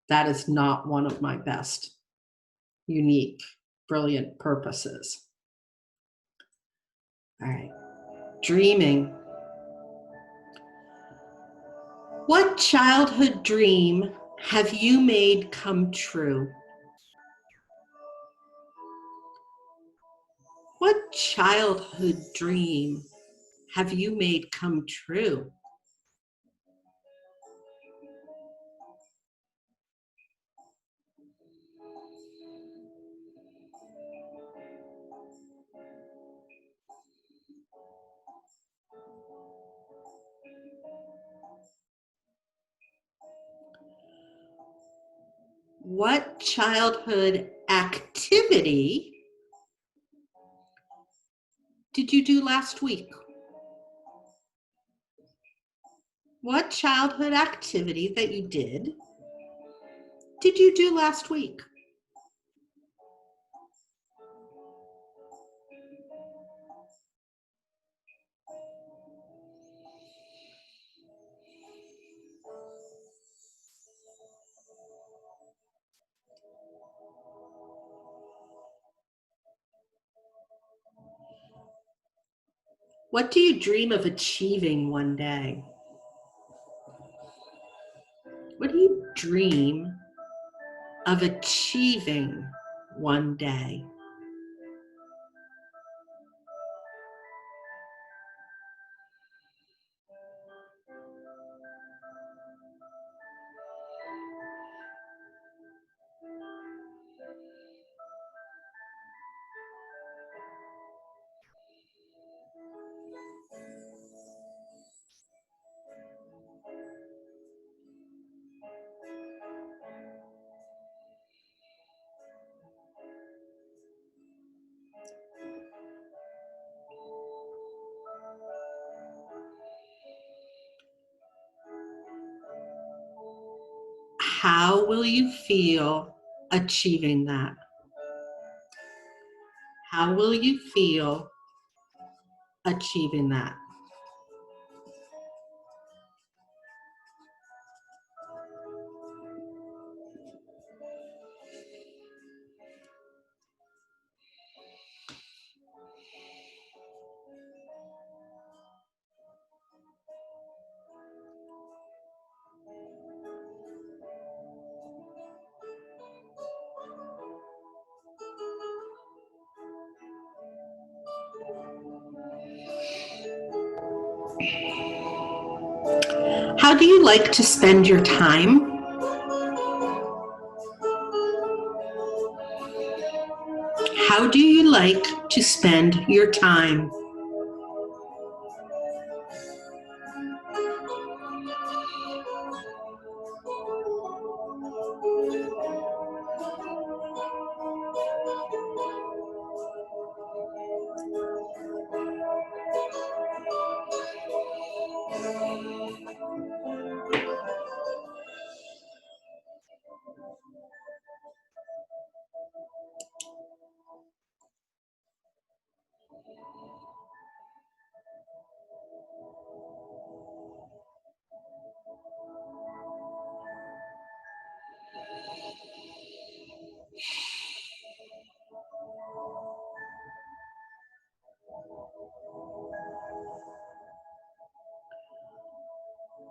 That is not one of my best, unique, brilliant purposes. All right. Dreaming. What childhood dream have you made come true? What childhood dream have you made come true? What childhood activity did you do last week? What childhood activity that you did you do last week? What do you dream of achieving one day? What do you dream of achieving one day? How will you feel achieving that? How will you feel achieving that? How do you like to spend your time? How do you like to spend your time?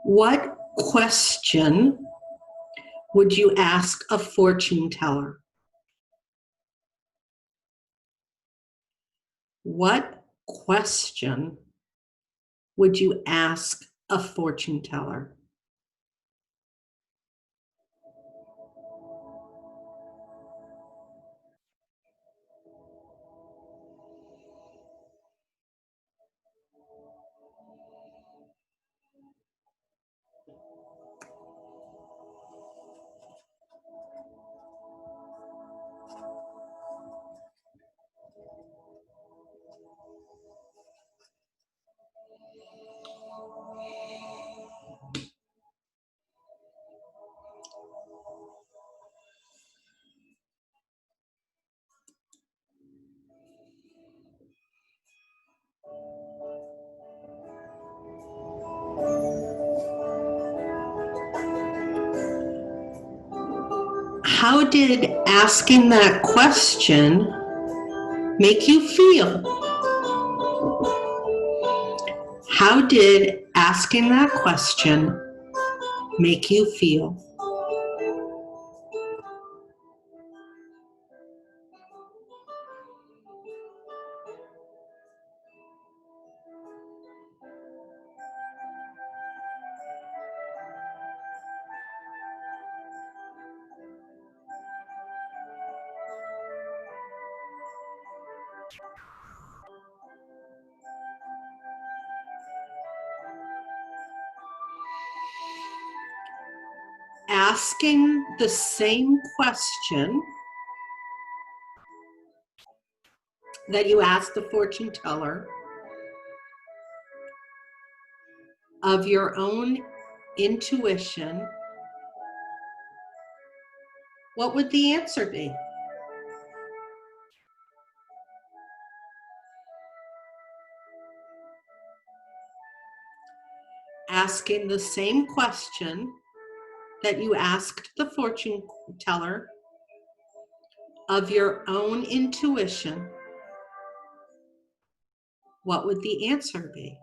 What question would you ask a fortune teller? What question would you ask a fortune teller? How did asking that question make you feel? How did asking that question make you feel? asking the same question that you asked the fortune teller of your own intuition, what would the answer be? Asking the same question that you asked the fortune teller of your own intuition, what would the answer be?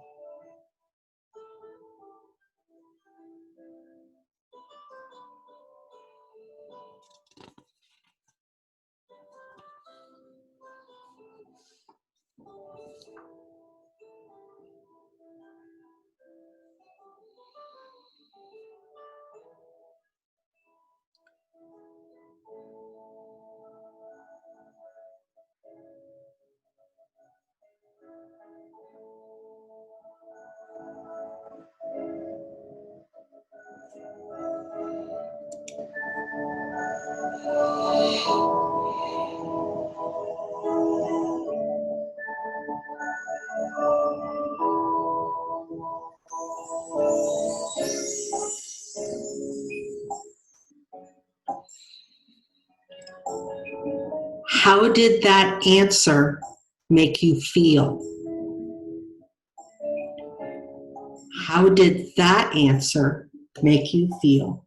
How did that answer make you feel? How did that answer make you feel?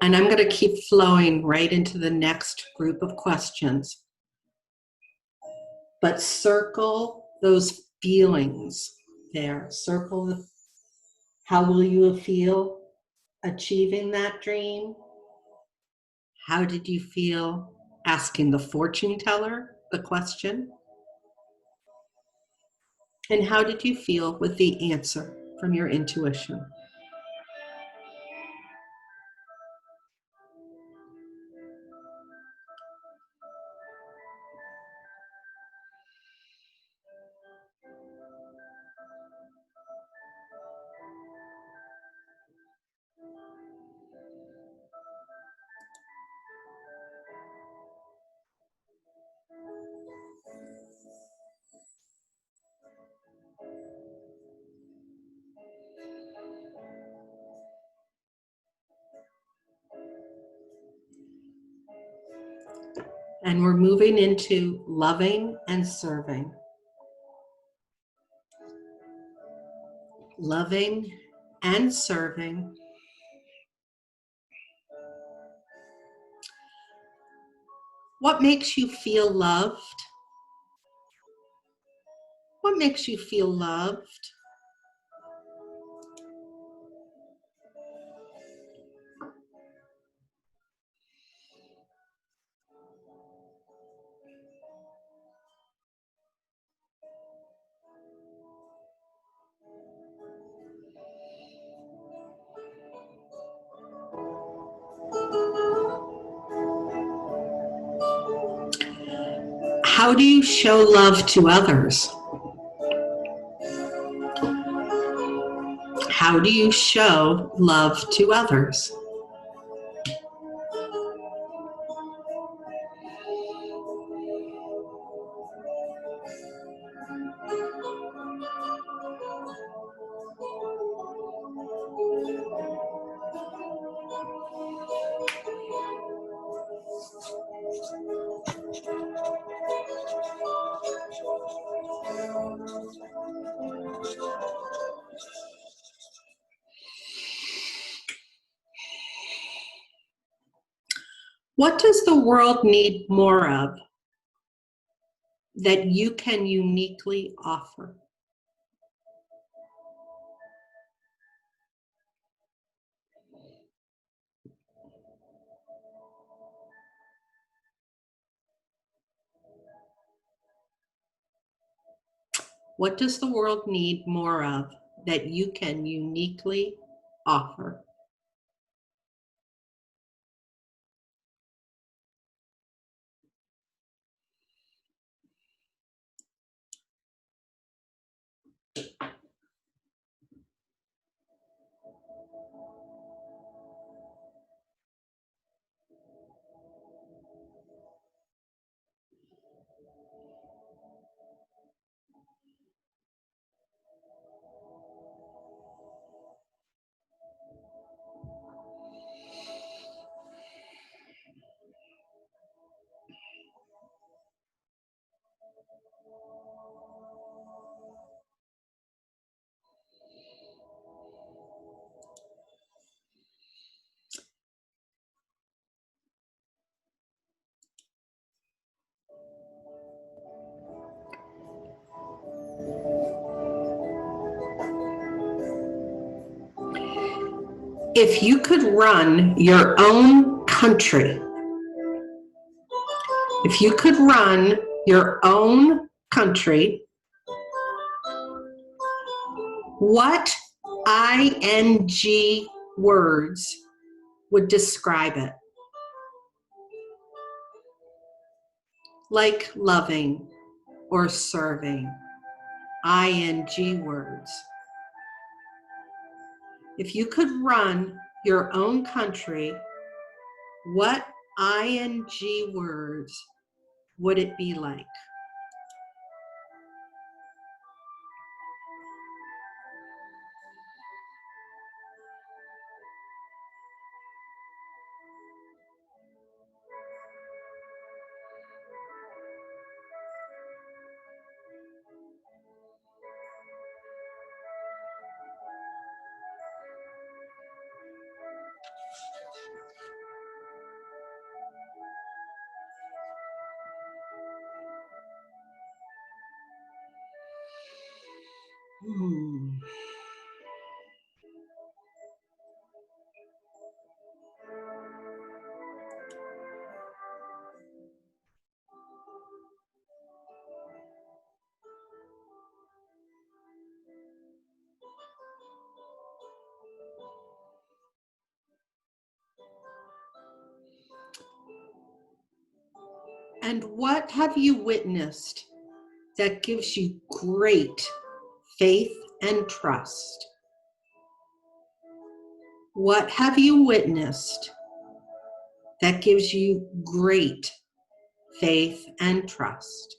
And I'm going to keep flowing right into the next group of questions. But circle those feelings there. Circle how will you feel achieving that dream? How did you feel asking the fortune teller the question? And how did you feel with the answer from your intuition? And we're moving into loving and serving. Loving and serving. What makes you feel loved? What makes you feel loved? How do you show love to others? How do you show love to others? What does the world need more of that you can uniquely offer? What does the world need more of that you can uniquely offer? If you could run your own country, if you could run your own country, what ing words would describe it? Like loving or serving, ing words. If you could run your own country, what ing words would it be like? And what have you witnessed that gives you great faith and trust? What have you witnessed that gives you great faith and trust?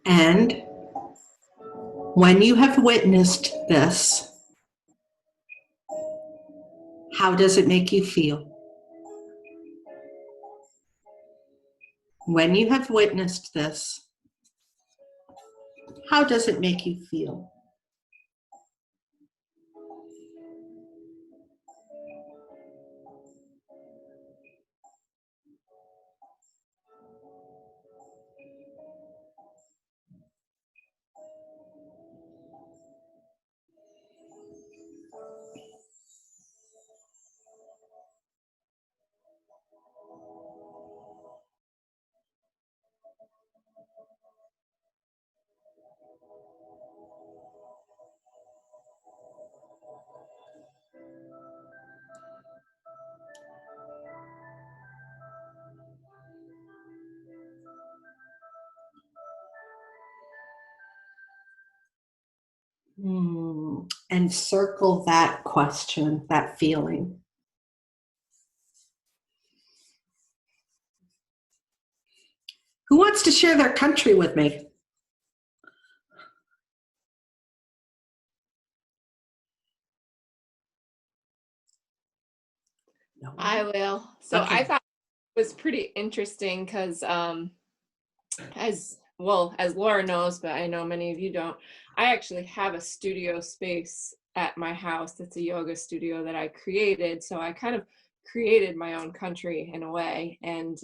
And when you have witnessed this, how does it make you feel? When you have witnessed this, how does it make you feel? And circle that question, that feeling. Who wants to share their country with me? No. I will. So Okay. I thought it was pretty interesting because as well, as Laura knows, but I know many of you don't, I actually have a studio space at my house. It's a yoga studio that I created. So I kind of created my own country in a way. And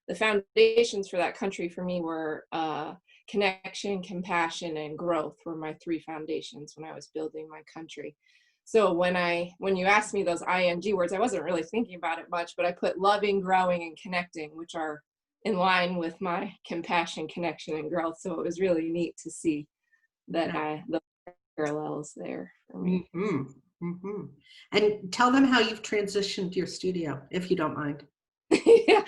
the foundations for that country for me were connection, compassion, and growth were my three foundations when I was building my country. So when you asked me those ING words, I wasn't really thinking about it much, but I put loving, growing, and connecting, which are in line with my compassion, connection, and growth. So it was really neat to see that the parallels there for me. And tell them how you've transitioned your studio, if you don't mind. Yeah.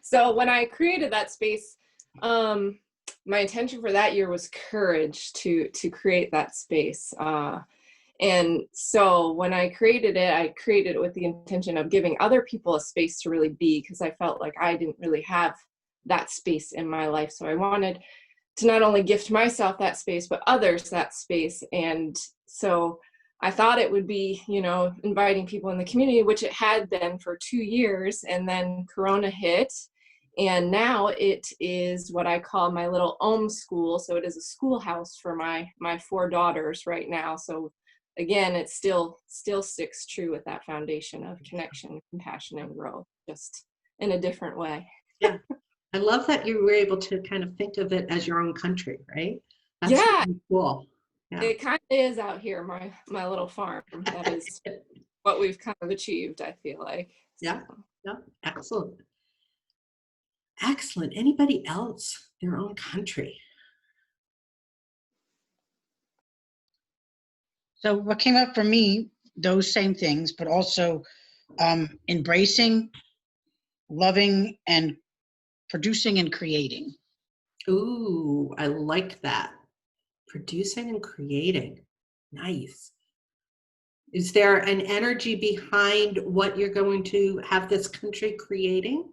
So when I created that space, my intention for that year was courage to create that space. And so when I created it with the intention of giving other people a space to really be, because I felt like I didn't really have that space in my life. So I wanted to not only gift myself that space, but others that space. And so I thought it would be, inviting people in the community, which it had been for 2 years. And then Corona hit. And now it is what I call my little school. So it is a schoolhouse for my 4 daughters right now. So again, it still sticks true with that foundation of connection, compassion, and growth, just in a different way. Yeah. I love that you were able to kind of think of it as your own country, right? That's Yeah. really cool. Yeah. It kind of is out here, my little farm. That is what we've kind of achieved, I feel like. Yeah. Yeah. Excellent. Excellent. Anybody else? Their own country. So what came up for me, those same things, but also embracing, loving, and producing and creating. Ooh, I like that. Producing and creating. Nice. Is there an energy behind what you're going to have this country creating?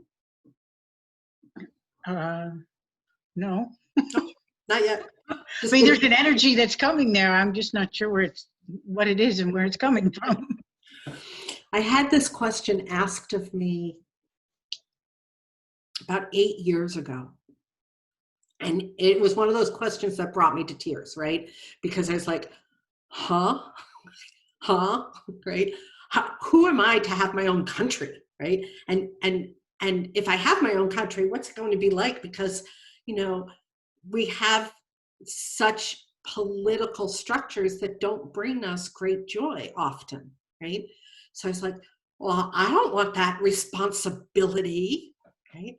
No. Not yet. I mean, there's an energy that's coming there. I'm just not sure what it is and where it's coming from. I had this question asked of me about 8 years ago. And it was one of those questions that brought me to tears, right? Because I was like, huh? Right? Who am I to have my own country, right? And if I have my own country, what's it going to be like? Because, we have such political structures that don't bring us great joy often, right? So I was like, well, I don't want that responsibility, right?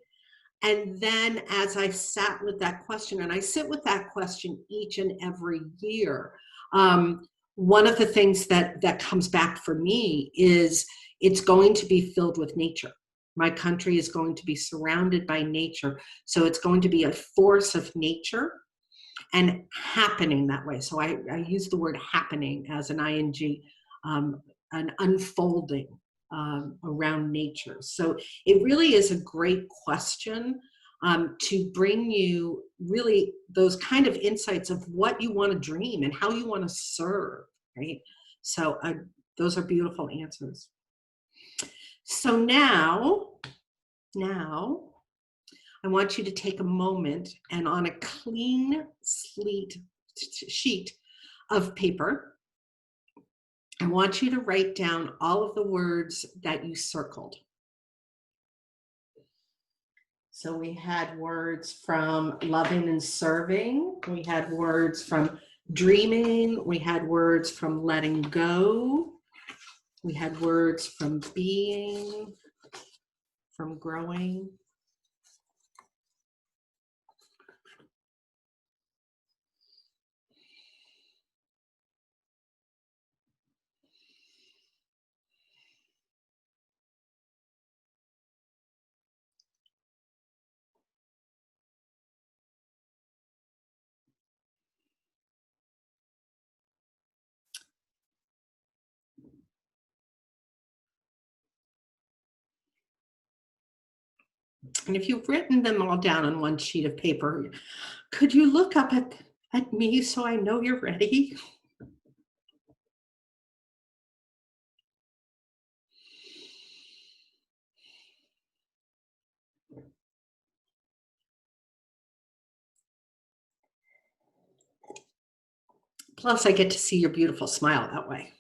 And then as I sat with that question, and I sit with that question each and every year, one of the things that comes back for me is it's going to be filled with nature. My country is going to be surrounded by nature. So it's going to be a force of nature and happening that way. So I use the word happening as an ing, an unfolding around nature. So it really is a great question to bring you really those kind of insights of what you want to dream and how you want to serve, right? So those are beautiful answers. So now I want you to take a moment and on a clean sheet of paper, I want you to write down all of the words that you circled. So we had words from loving and serving. We had words from dreaming. We had words from letting go. We had words from being, from growing. And if you've written them all down on one sheet of paper, could you look up at me so I know you're ready? Plus, I get to see your beautiful smile that way.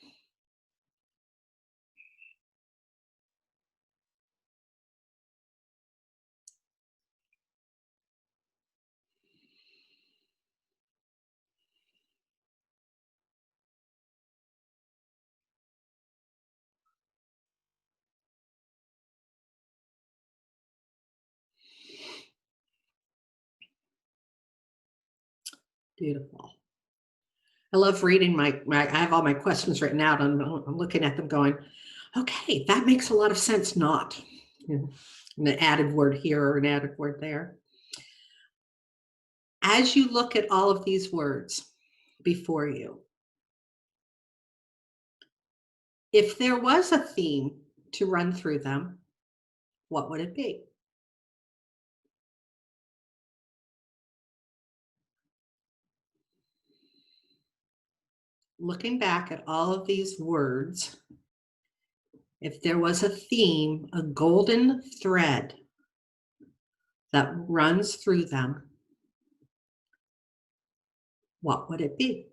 Beautiful. I love reading I have all my questions written out. I'm looking at them going, okay, that makes a lot of sense. Not, an added word here or an added word there. As you look at all of these words before you, if there was a theme to run through them, what would it be? Looking back at all of these words, if there was a theme, a golden thread that runs through them, what would it be?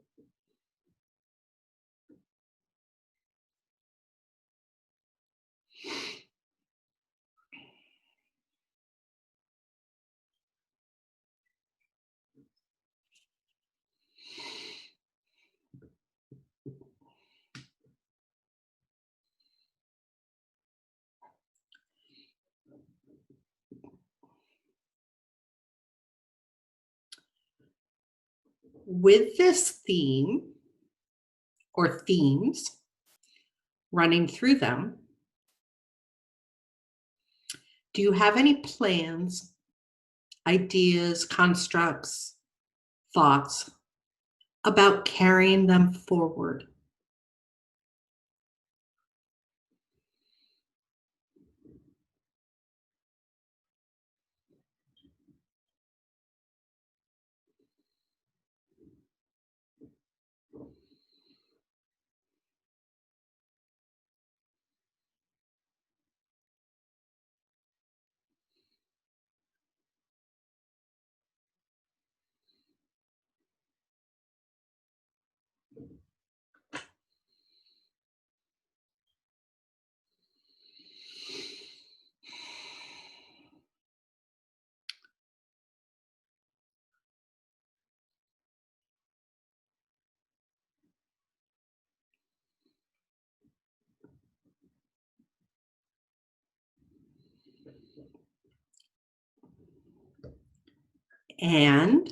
With this theme or themes running through them, do you have any plans, ideas, constructs, thoughts about carrying them forward? And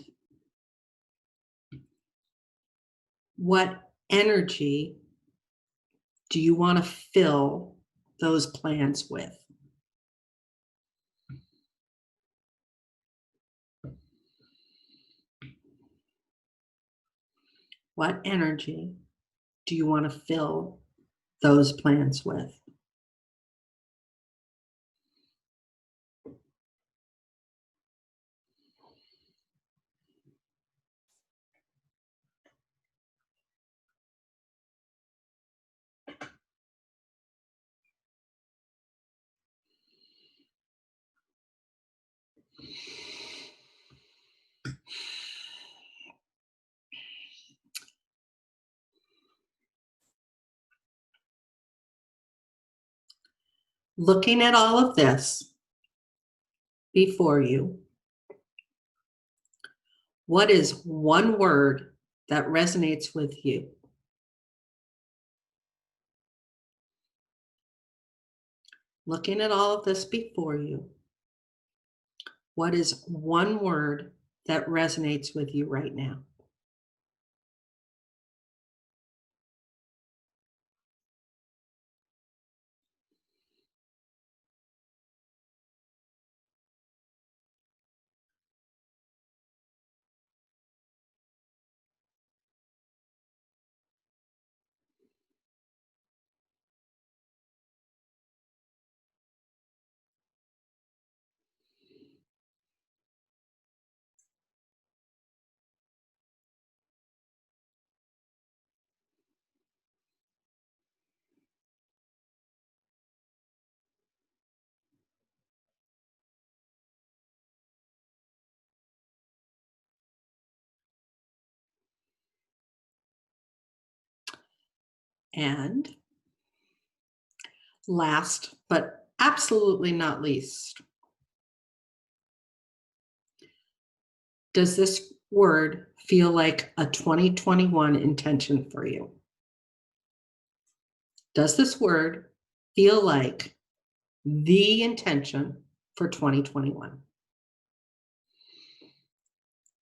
what energy do you want to fill those plans with? What energy do you want to fill those plans with? Looking at all of this before you, what is one word that resonates with you? Looking at all of this before you, what is one word that resonates with you right now? And last, but absolutely not least, does this word feel like a 2021 intention for you? Does this word feel like the intention for 2021?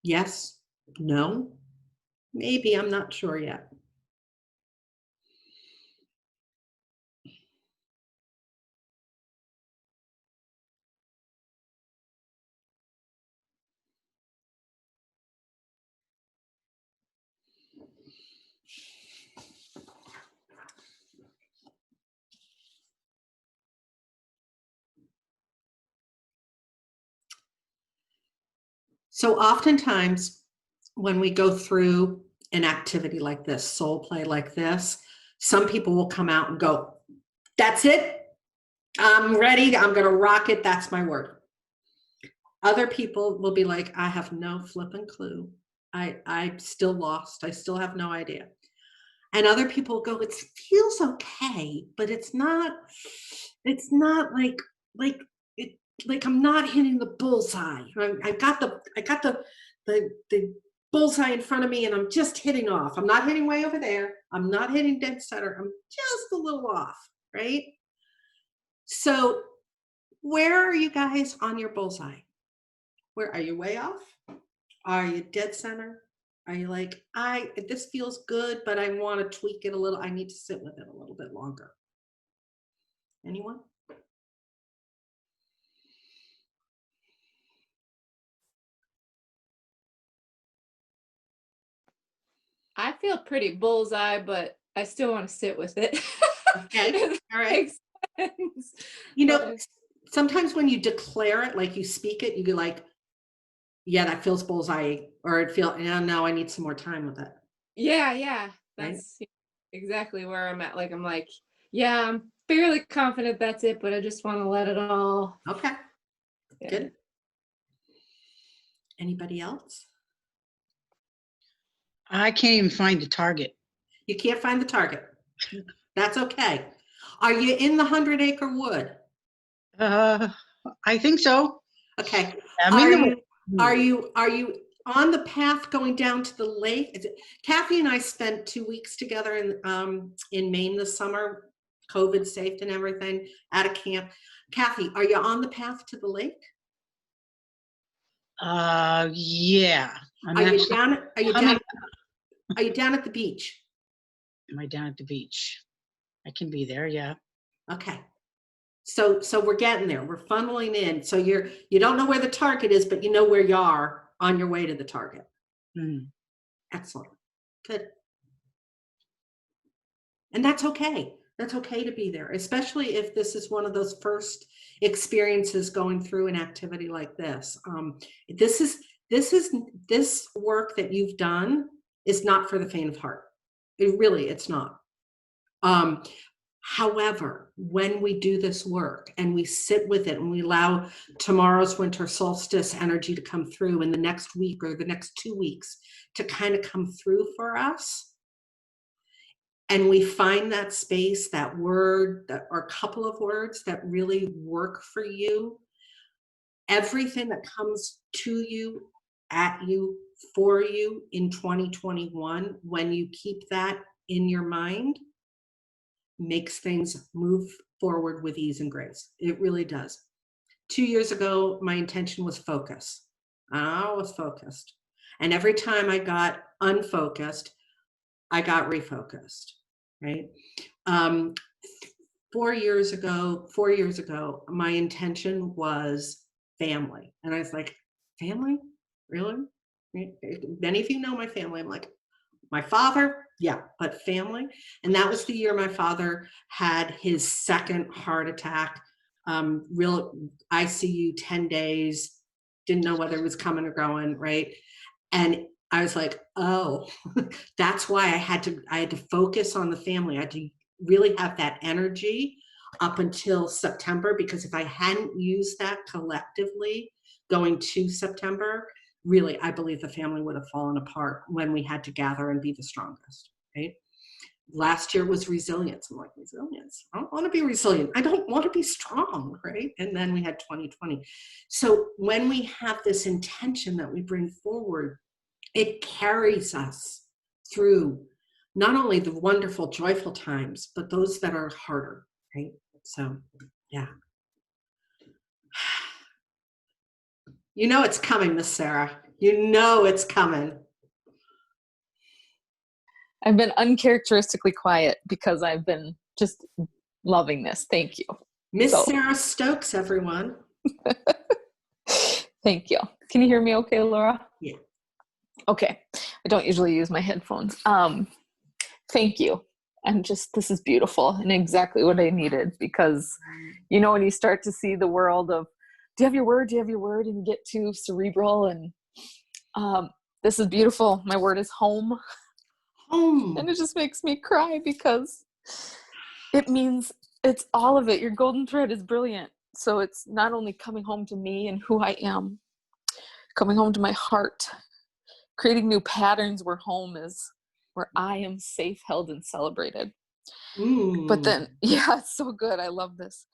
Yes, no, maybe, I'm not sure yet. So oftentimes when we go through an activity like this, soul play like this, some people will come out and go, that's it. I'm ready. I'm going to rock it. That's my word. Other people will be like, I have no flipping clue. I'm still lost. I still have no idea. And other people go, it feels okay, but it's not like it, like I'm not hitting the bullseye. I got the bullseye in front of me and I'm just hitting off. I'm not hitting way over there. I'm not hitting dead center. I'm just a little off, right? So where are you guys on your bullseye? Where are you way off? Are you dead center? Are you like, this feels good, but I want to tweak it a little. I need to sit with it a little bit longer. Anyone? I feel pretty bullseye, but I still want to sit with it. Okay. All right. Makes sense. You know, But sometimes when you declare it, like you speak it, you go like, yeah, that feels bullseye, or it feels, no, I need some more time with it. yeah, Right? that's exactly where I'm at. Like, I'm like, yeah, I'm fairly confident that's it, but I just want to let it all. Okay. Yeah. Good. Anybody else? I can't even find the target. You can't find the target. That's okay. Are you in the 100-acre wood? I think so. Okay. I'm Are in the you are you on the path going down to the lake? Kathy and I spent 2 weeks together in Maine this summer, COVID safe and everything, at a camp. Kathy, are you on the path to the lake? Yeah. I'm Are you actually down? Are you coming- down? Are you down at the beach? Am I down at the beach? I can be there, yeah. Okay. So we're getting there. We're funneling in. So you don't know where the target is, but you know where you are on your way to the target. Mhm. Excellent. Good. And that's okay. That's okay to be there, especially if this is one of those first experiences going through an activity like this. This work that you've done is not for the faint of heart. It's not. However, when we do this work and we sit with it and we allow tomorrow's winter solstice energy to come through in the next week or the next 2 weeks to kind of come through for us, and we find that space, that word, or a couple of words that really work for you, everything that comes to you, at you, for you in 2021, when you keep that in your mind, makes things move forward with ease and grace. It really does. 2 years ago, my intention was focus. I was focused. And every time I got unfocused, I got refocused, right? 4 years ago, my intention was family. And I was like, family? Really? Many of you know my family. I'm like, my father, yeah, but family. And that was the year my father had his second heart attack. Real ICU, 10 days, didn't know whether it was coming or going, right? And I was like, oh, that's why I had to focus on the family. I had to really have that energy up until September, because if I hadn't used that collectively going to September, really, I believe the family would have fallen apart when we had to gather and be the strongest, right? last year was resilience. I'm like, resilience? I don't want to be resilient. I don't want to be strong, right? And then we had 2020. So when we have this intention that we bring forward, it carries us through not only the wonderful, joyful times, but those that are harder, right? So, yeah. You know it's coming, Miss Sarah. You know it's coming. I've been uncharacteristically quiet because I've been just loving this. Thank you. Miss So- Sarah Stokes, everyone. Thank you. Can you hear me okay, Laura? Yeah. Okay. I don't usually use my headphones. Thank you. And just, this is beautiful and exactly what I needed, because, you know, when you start to see the world of, do you have your word? Do you have your word? And you get too cerebral, and this is beautiful. My word is home. Home. And it just makes me cry because it means it's all of it. Your golden thread is brilliant. So it's not only coming home to me and who I am, coming home to my heart, creating new patterns where home is, where I am safe, held, and celebrated. But then, yeah, it's so good. I love this.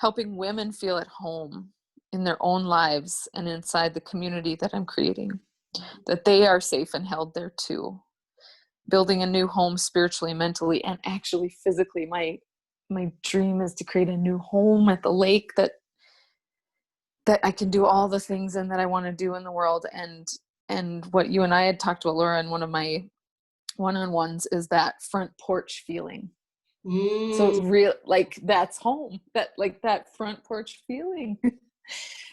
Helping women feel at home in their own lives and inside the community that I'm creating, that they are safe and held there too. Building a new home spiritually, mentally, and actually physically. My dream is to create a new home at the lake that I can do all the things in that I want to do in the world. And what you and I had talked about, Laura, in one of my one-on-ones, is that front porch feeling. So it's real, like that's home, that front porch feeling.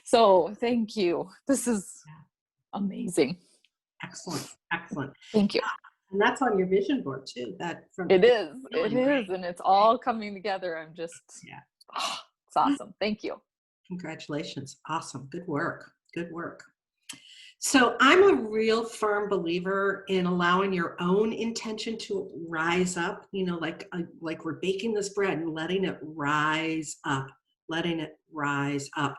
So thank you. This is amazing. Excellent. Excellent. Thank you. And that's on your vision board too. That from It is. feeling, It right? is. And it's all coming together. I'm just, it's awesome. Thank you. Congratulations. Awesome. Good work. Good work. So I'm a real firm believer in allowing your own intention to rise up, you know, like we're baking this bread and letting it rise up, letting it rise up.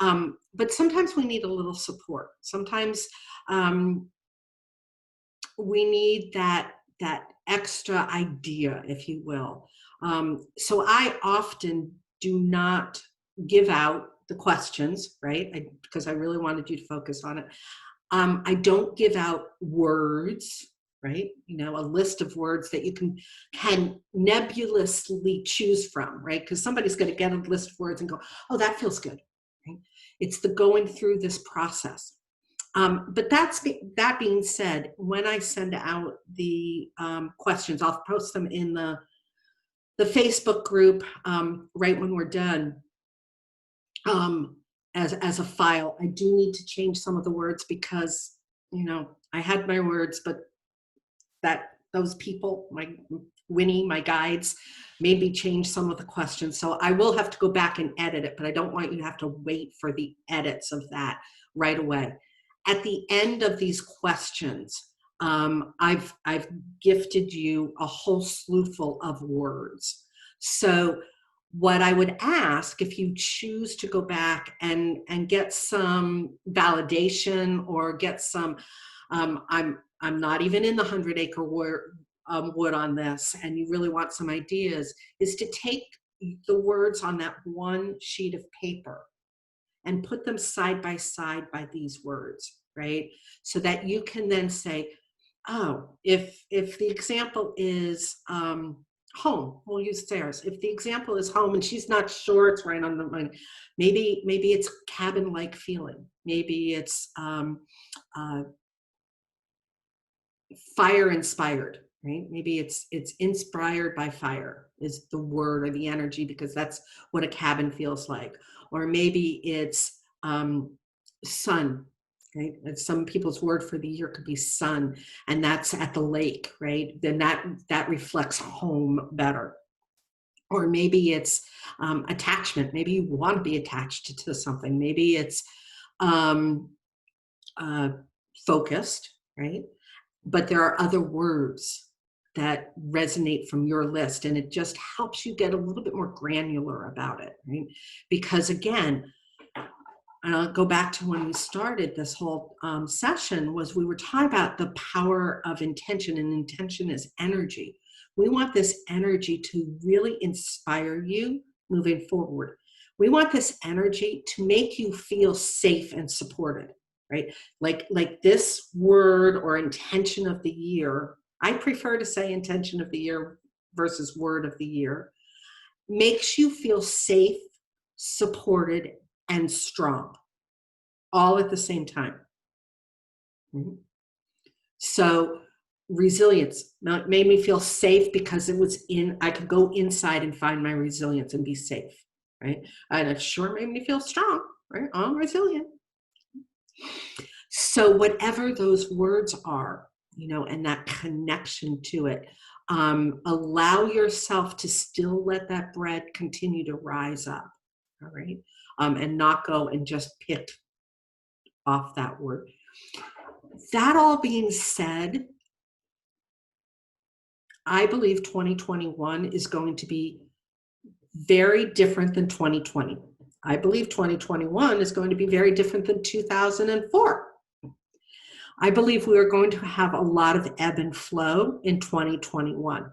But sometimes we need a little support. Sometimes we need that extra idea, if you will. So I often do not give out the questions, right? Because I really wanted you to focus on it. I don't give out words, right? You know, a list of words that you can nebulously choose from, right? Because somebody's going to get a list of words and go, oh, that feels good, right? It's the going through this process. But that being said, when I send out the questions, I'll post them in the Facebook group right when we're done. As a file, I do need to change some of the words because, you know, I had my words, but those people, Winnie, my guides, made me change some of the questions. So I will have to go back and edit it, but I don't want you to have to wait for the edits of that right away. At the end of these questions, I've gifted you a whole slew full of words. So what I would ask, if you choose to go back and get some validation or get some, I'm not even in the 100-acre wood on this, and you really want some ideas, is to take the words on that one sheet of paper and put them side by side by these words, right? So that you can then say, oh, if the example is home, we'll use Sarah's. If the example is home and she's not sure it's right on the mind, maybe it's cabin-like feeling. Maybe it's fire-inspired, right? Maybe it's inspired by fire is the word or the energy, because that's what a cabin feels like. Or maybe it's sun, right? And some people's word for the year could be sun, and that's at the lake, right? Then that reflects home better. Or maybe it's attachment. Maybe you want to be attached to something. Maybe it's focused, right? But there are other words that resonate from your list, and it just helps you get a little bit more granular about it, right? Because again, and I'll go back to when we started this whole session, was we were talking about the power of intention, and intention is energy. We want this energy to really inspire you moving forward. We want this energy to make you feel safe and supported, right? Like this word or intention of the year, I prefer to say intention of the year versus word of the year, makes you feel safe, supported, and strong, all at the same time. Mhm. So resilience made me feel safe because I could go inside and find my resilience and be safe, right? And it sure made me feel strong, right? I'm resilient. So whatever those words are, and that connection to it, allow yourself to still let that bread continue to rise up, all right? And not go and just pick off that word. That all being said, I believe 2021 is going to be very different than 2020. I believe 2021 is going to be very different than 2004. I believe we are going to have a lot of ebb and flow in 2021.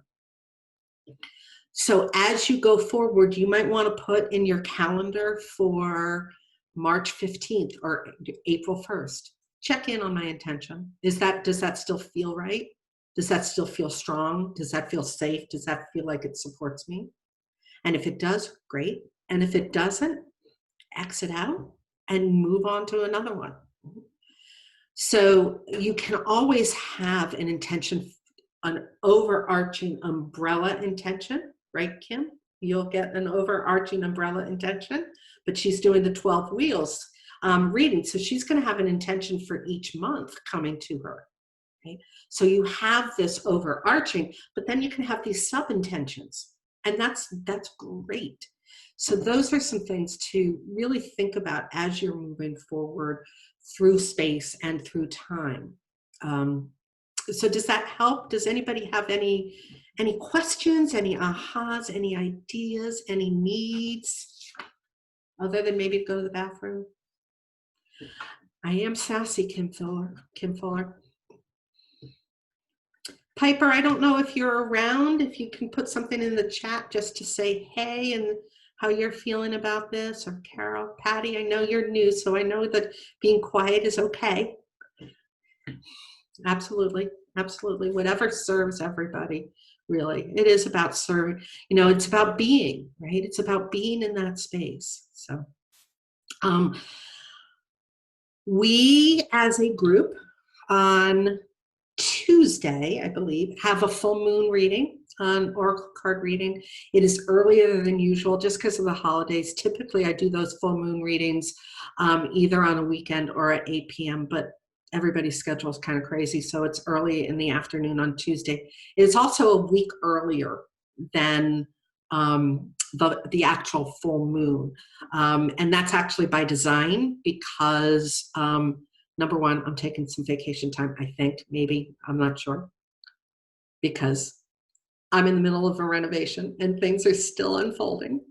So as you go forward, you might want to put in your calendar for March 15th or April 1st. Check in on my intention. Does that still feel right? Does that still feel strong? Does that feel safe? Does that feel like it supports me? And if it does, great. And if it doesn't, exit out and move on to another one. So you can always have an intention, an overarching umbrella intention, right, Kim? You'll get an overarching umbrella intention, but she's doing the 12 wheels reading. So she's going to have an intention for each month coming to her. Right? So you have this overarching, but then you can have these sub-intentions, and that's great. So those are some things to really think about as you're moving forward through space and through time. So does that help? Does anybody have any questions, any ahas, any ideas, any needs, other than maybe go to the bathroom? I am sassy, Kim Fuller. Piper, I don't know if you're around, if you can put something in the chat just to say hey and how you're feeling about this, or Carol, Patty, I know you're new, so I know that being quiet is okay. Absolutely, absolutely. Whatever serves everybody, really. It is about serving, it's about being, right? It's about being in that space. So we as a group on Tuesday, I believe, have a full moon reading, an oracle card reading. It is earlier than usual just because of the holidays. Typically, I do those full moon readings either on a weekend or at 8 p.m., but everybody's schedule is kind of crazy, so it's early in the afternoon on Tuesday. It is also a week earlier than the actual full moon, and that's actually by design because number one, I'm taking some vacation time, I think, maybe, I'm not sure, because I'm in the middle of a renovation and things are still unfolding.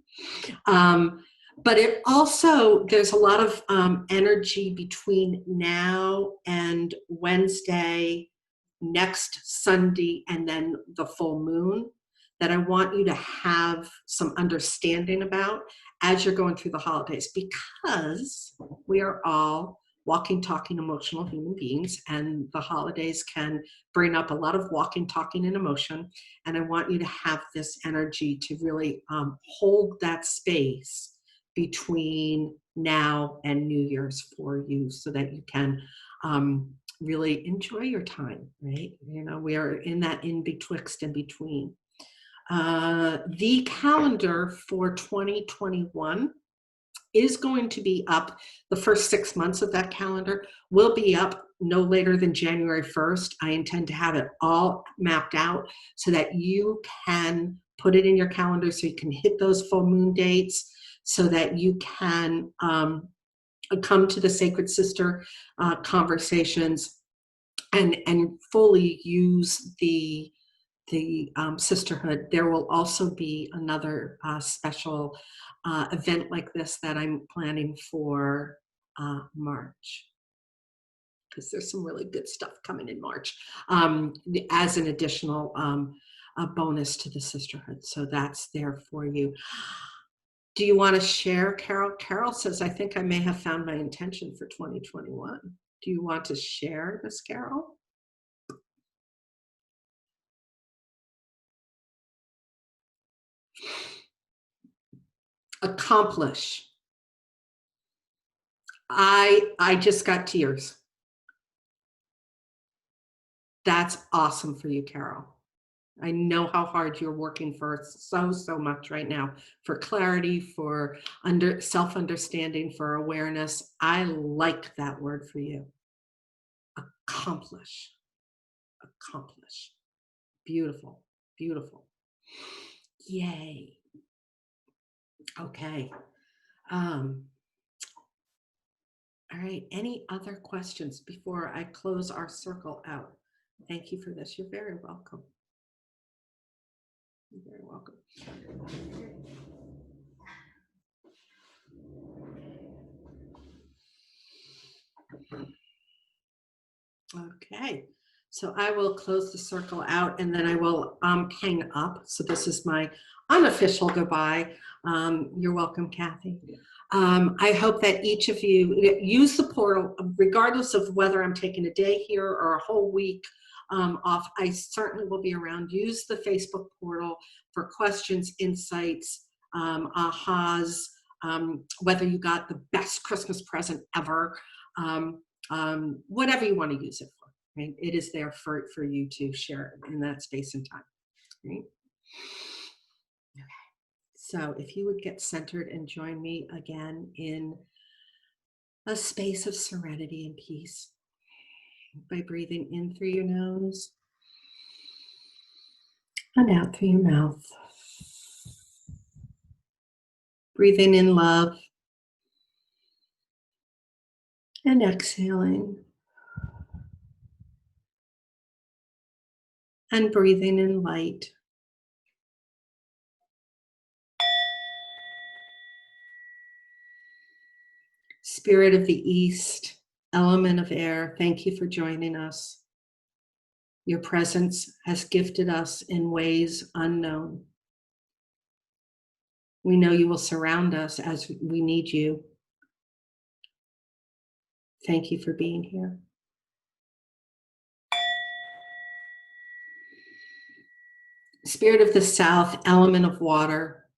But it also, there's a lot of energy between now and Wednesday, next Sunday, and then the full moon that I want you to have some understanding about as you're going through the holidays, because we are all walking, talking, emotional human beings, and the holidays can bring up a lot of walking, talking, and emotion. And I want you to have this energy to really hold that space between now and New Year's for you, so that you can really enjoy your time, right? We are in that in betwixt and between. The calendar for 2021 is going to be up. The first 6 months of that calendar will be up no later than January 1st. I intend to have it all mapped out so that you can put it in your calendar, so you can hit those full moon dates, so that you can come to the Sacred Sister conversations and fully use the sisterhood. There will also be another special event like this that I'm planning for March, because there's some really good stuff coming in March as an additional a bonus to the sisterhood. So that's there for you. Do you want to share, Carol? Carol says, I think I may have found my intention for 2021. Do you want to share this, Carol? Accomplish. I just got tears. That's awesome for you, Carol. I know how hard you're working for so much right now, for clarity, for self-understanding, for awareness. I like that word for you. Accomplish. Accomplish. Beautiful. Beautiful. Yay. Okay. All right. Any other questions before I close our circle out? Thank you for this. You're very welcome. You're very welcome. Okay. So I will close the circle out and then I will hang up. So this is my unofficial goodbye. You're welcome, Kathy. I hope that each of you use the portal, regardless of whether I'm taking a day here or a whole week off. I certainly will be around. Use the Facebook portal for questions, insights, ahas, whether you got the best Christmas present ever, whatever you want to use it for. Right? It is there for you to share in that space and time. Right? Okay. So if you would get centered and join me again in a space of serenity and peace by breathing in through your nose and out through your mouth. Breathing in love and exhaling. And breathing in light. Spirit of the East, element of air, thank you for joining us. Your presence has gifted us in ways unknown. We know you will surround us as we need you. Thank you for being here. Spirit of the South, element of water,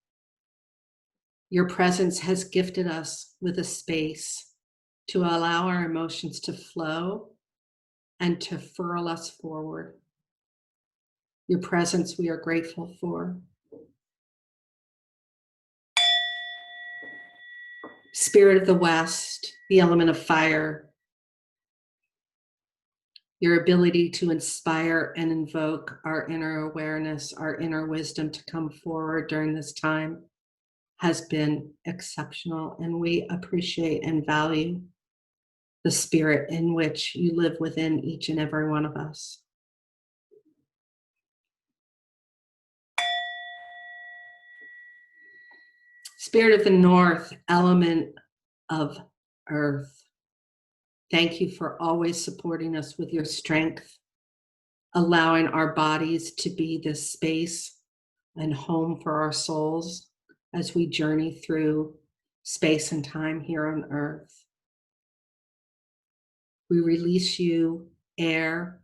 your presence has gifted us with a space to allow our emotions to flow and to furl us forward. Your presence we are grateful for. Spirit of the West, the element of fire, your ability to inspire and invoke our inner awareness, our inner wisdom to come forward during this time has been exceptional, and we appreciate and value the spirit in which you live within each and every one of us. Spirit of the North, element of earth, thank you for always supporting us with your strength, allowing our bodies to be this space and home for our souls as we journey through space and time here on earth. We release you, air,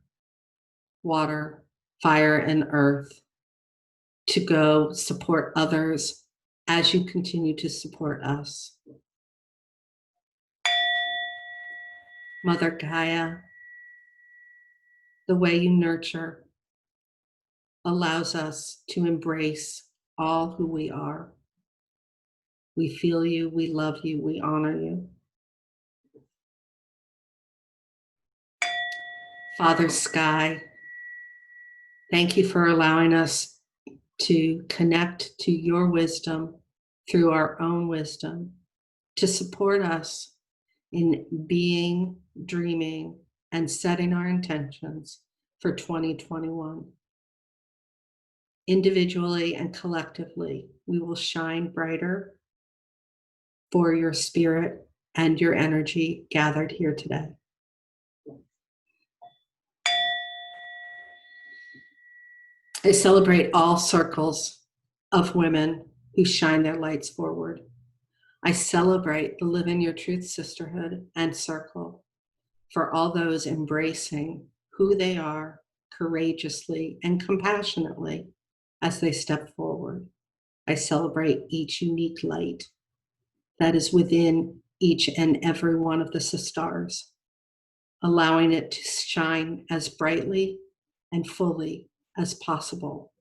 water, fire, and earth, to go support others as you continue to support us. Mother Gaia, the way you nurture allows us to embrace all who we are. We feel you, we love you, we honor you. Father Sky, thank you for allowing us to connect to your wisdom through our own wisdom, to support us in being, dreaming, and setting our intentions for 2021. Individually and collectively, we will shine brighter for your spirit and your energy gathered here today. I celebrate all circles of women who shine their lights forward. I celebrate the Live in Your Truth Sisterhood and Circle for all those embracing who they are courageously and compassionately as they step forward. I celebrate each unique light that is within each and every one of the sisters, allowing it to shine as brightly and fully as possible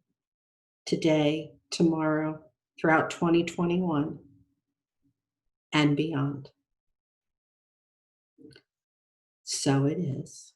today, tomorrow, throughout 2021, and beyond. So it is.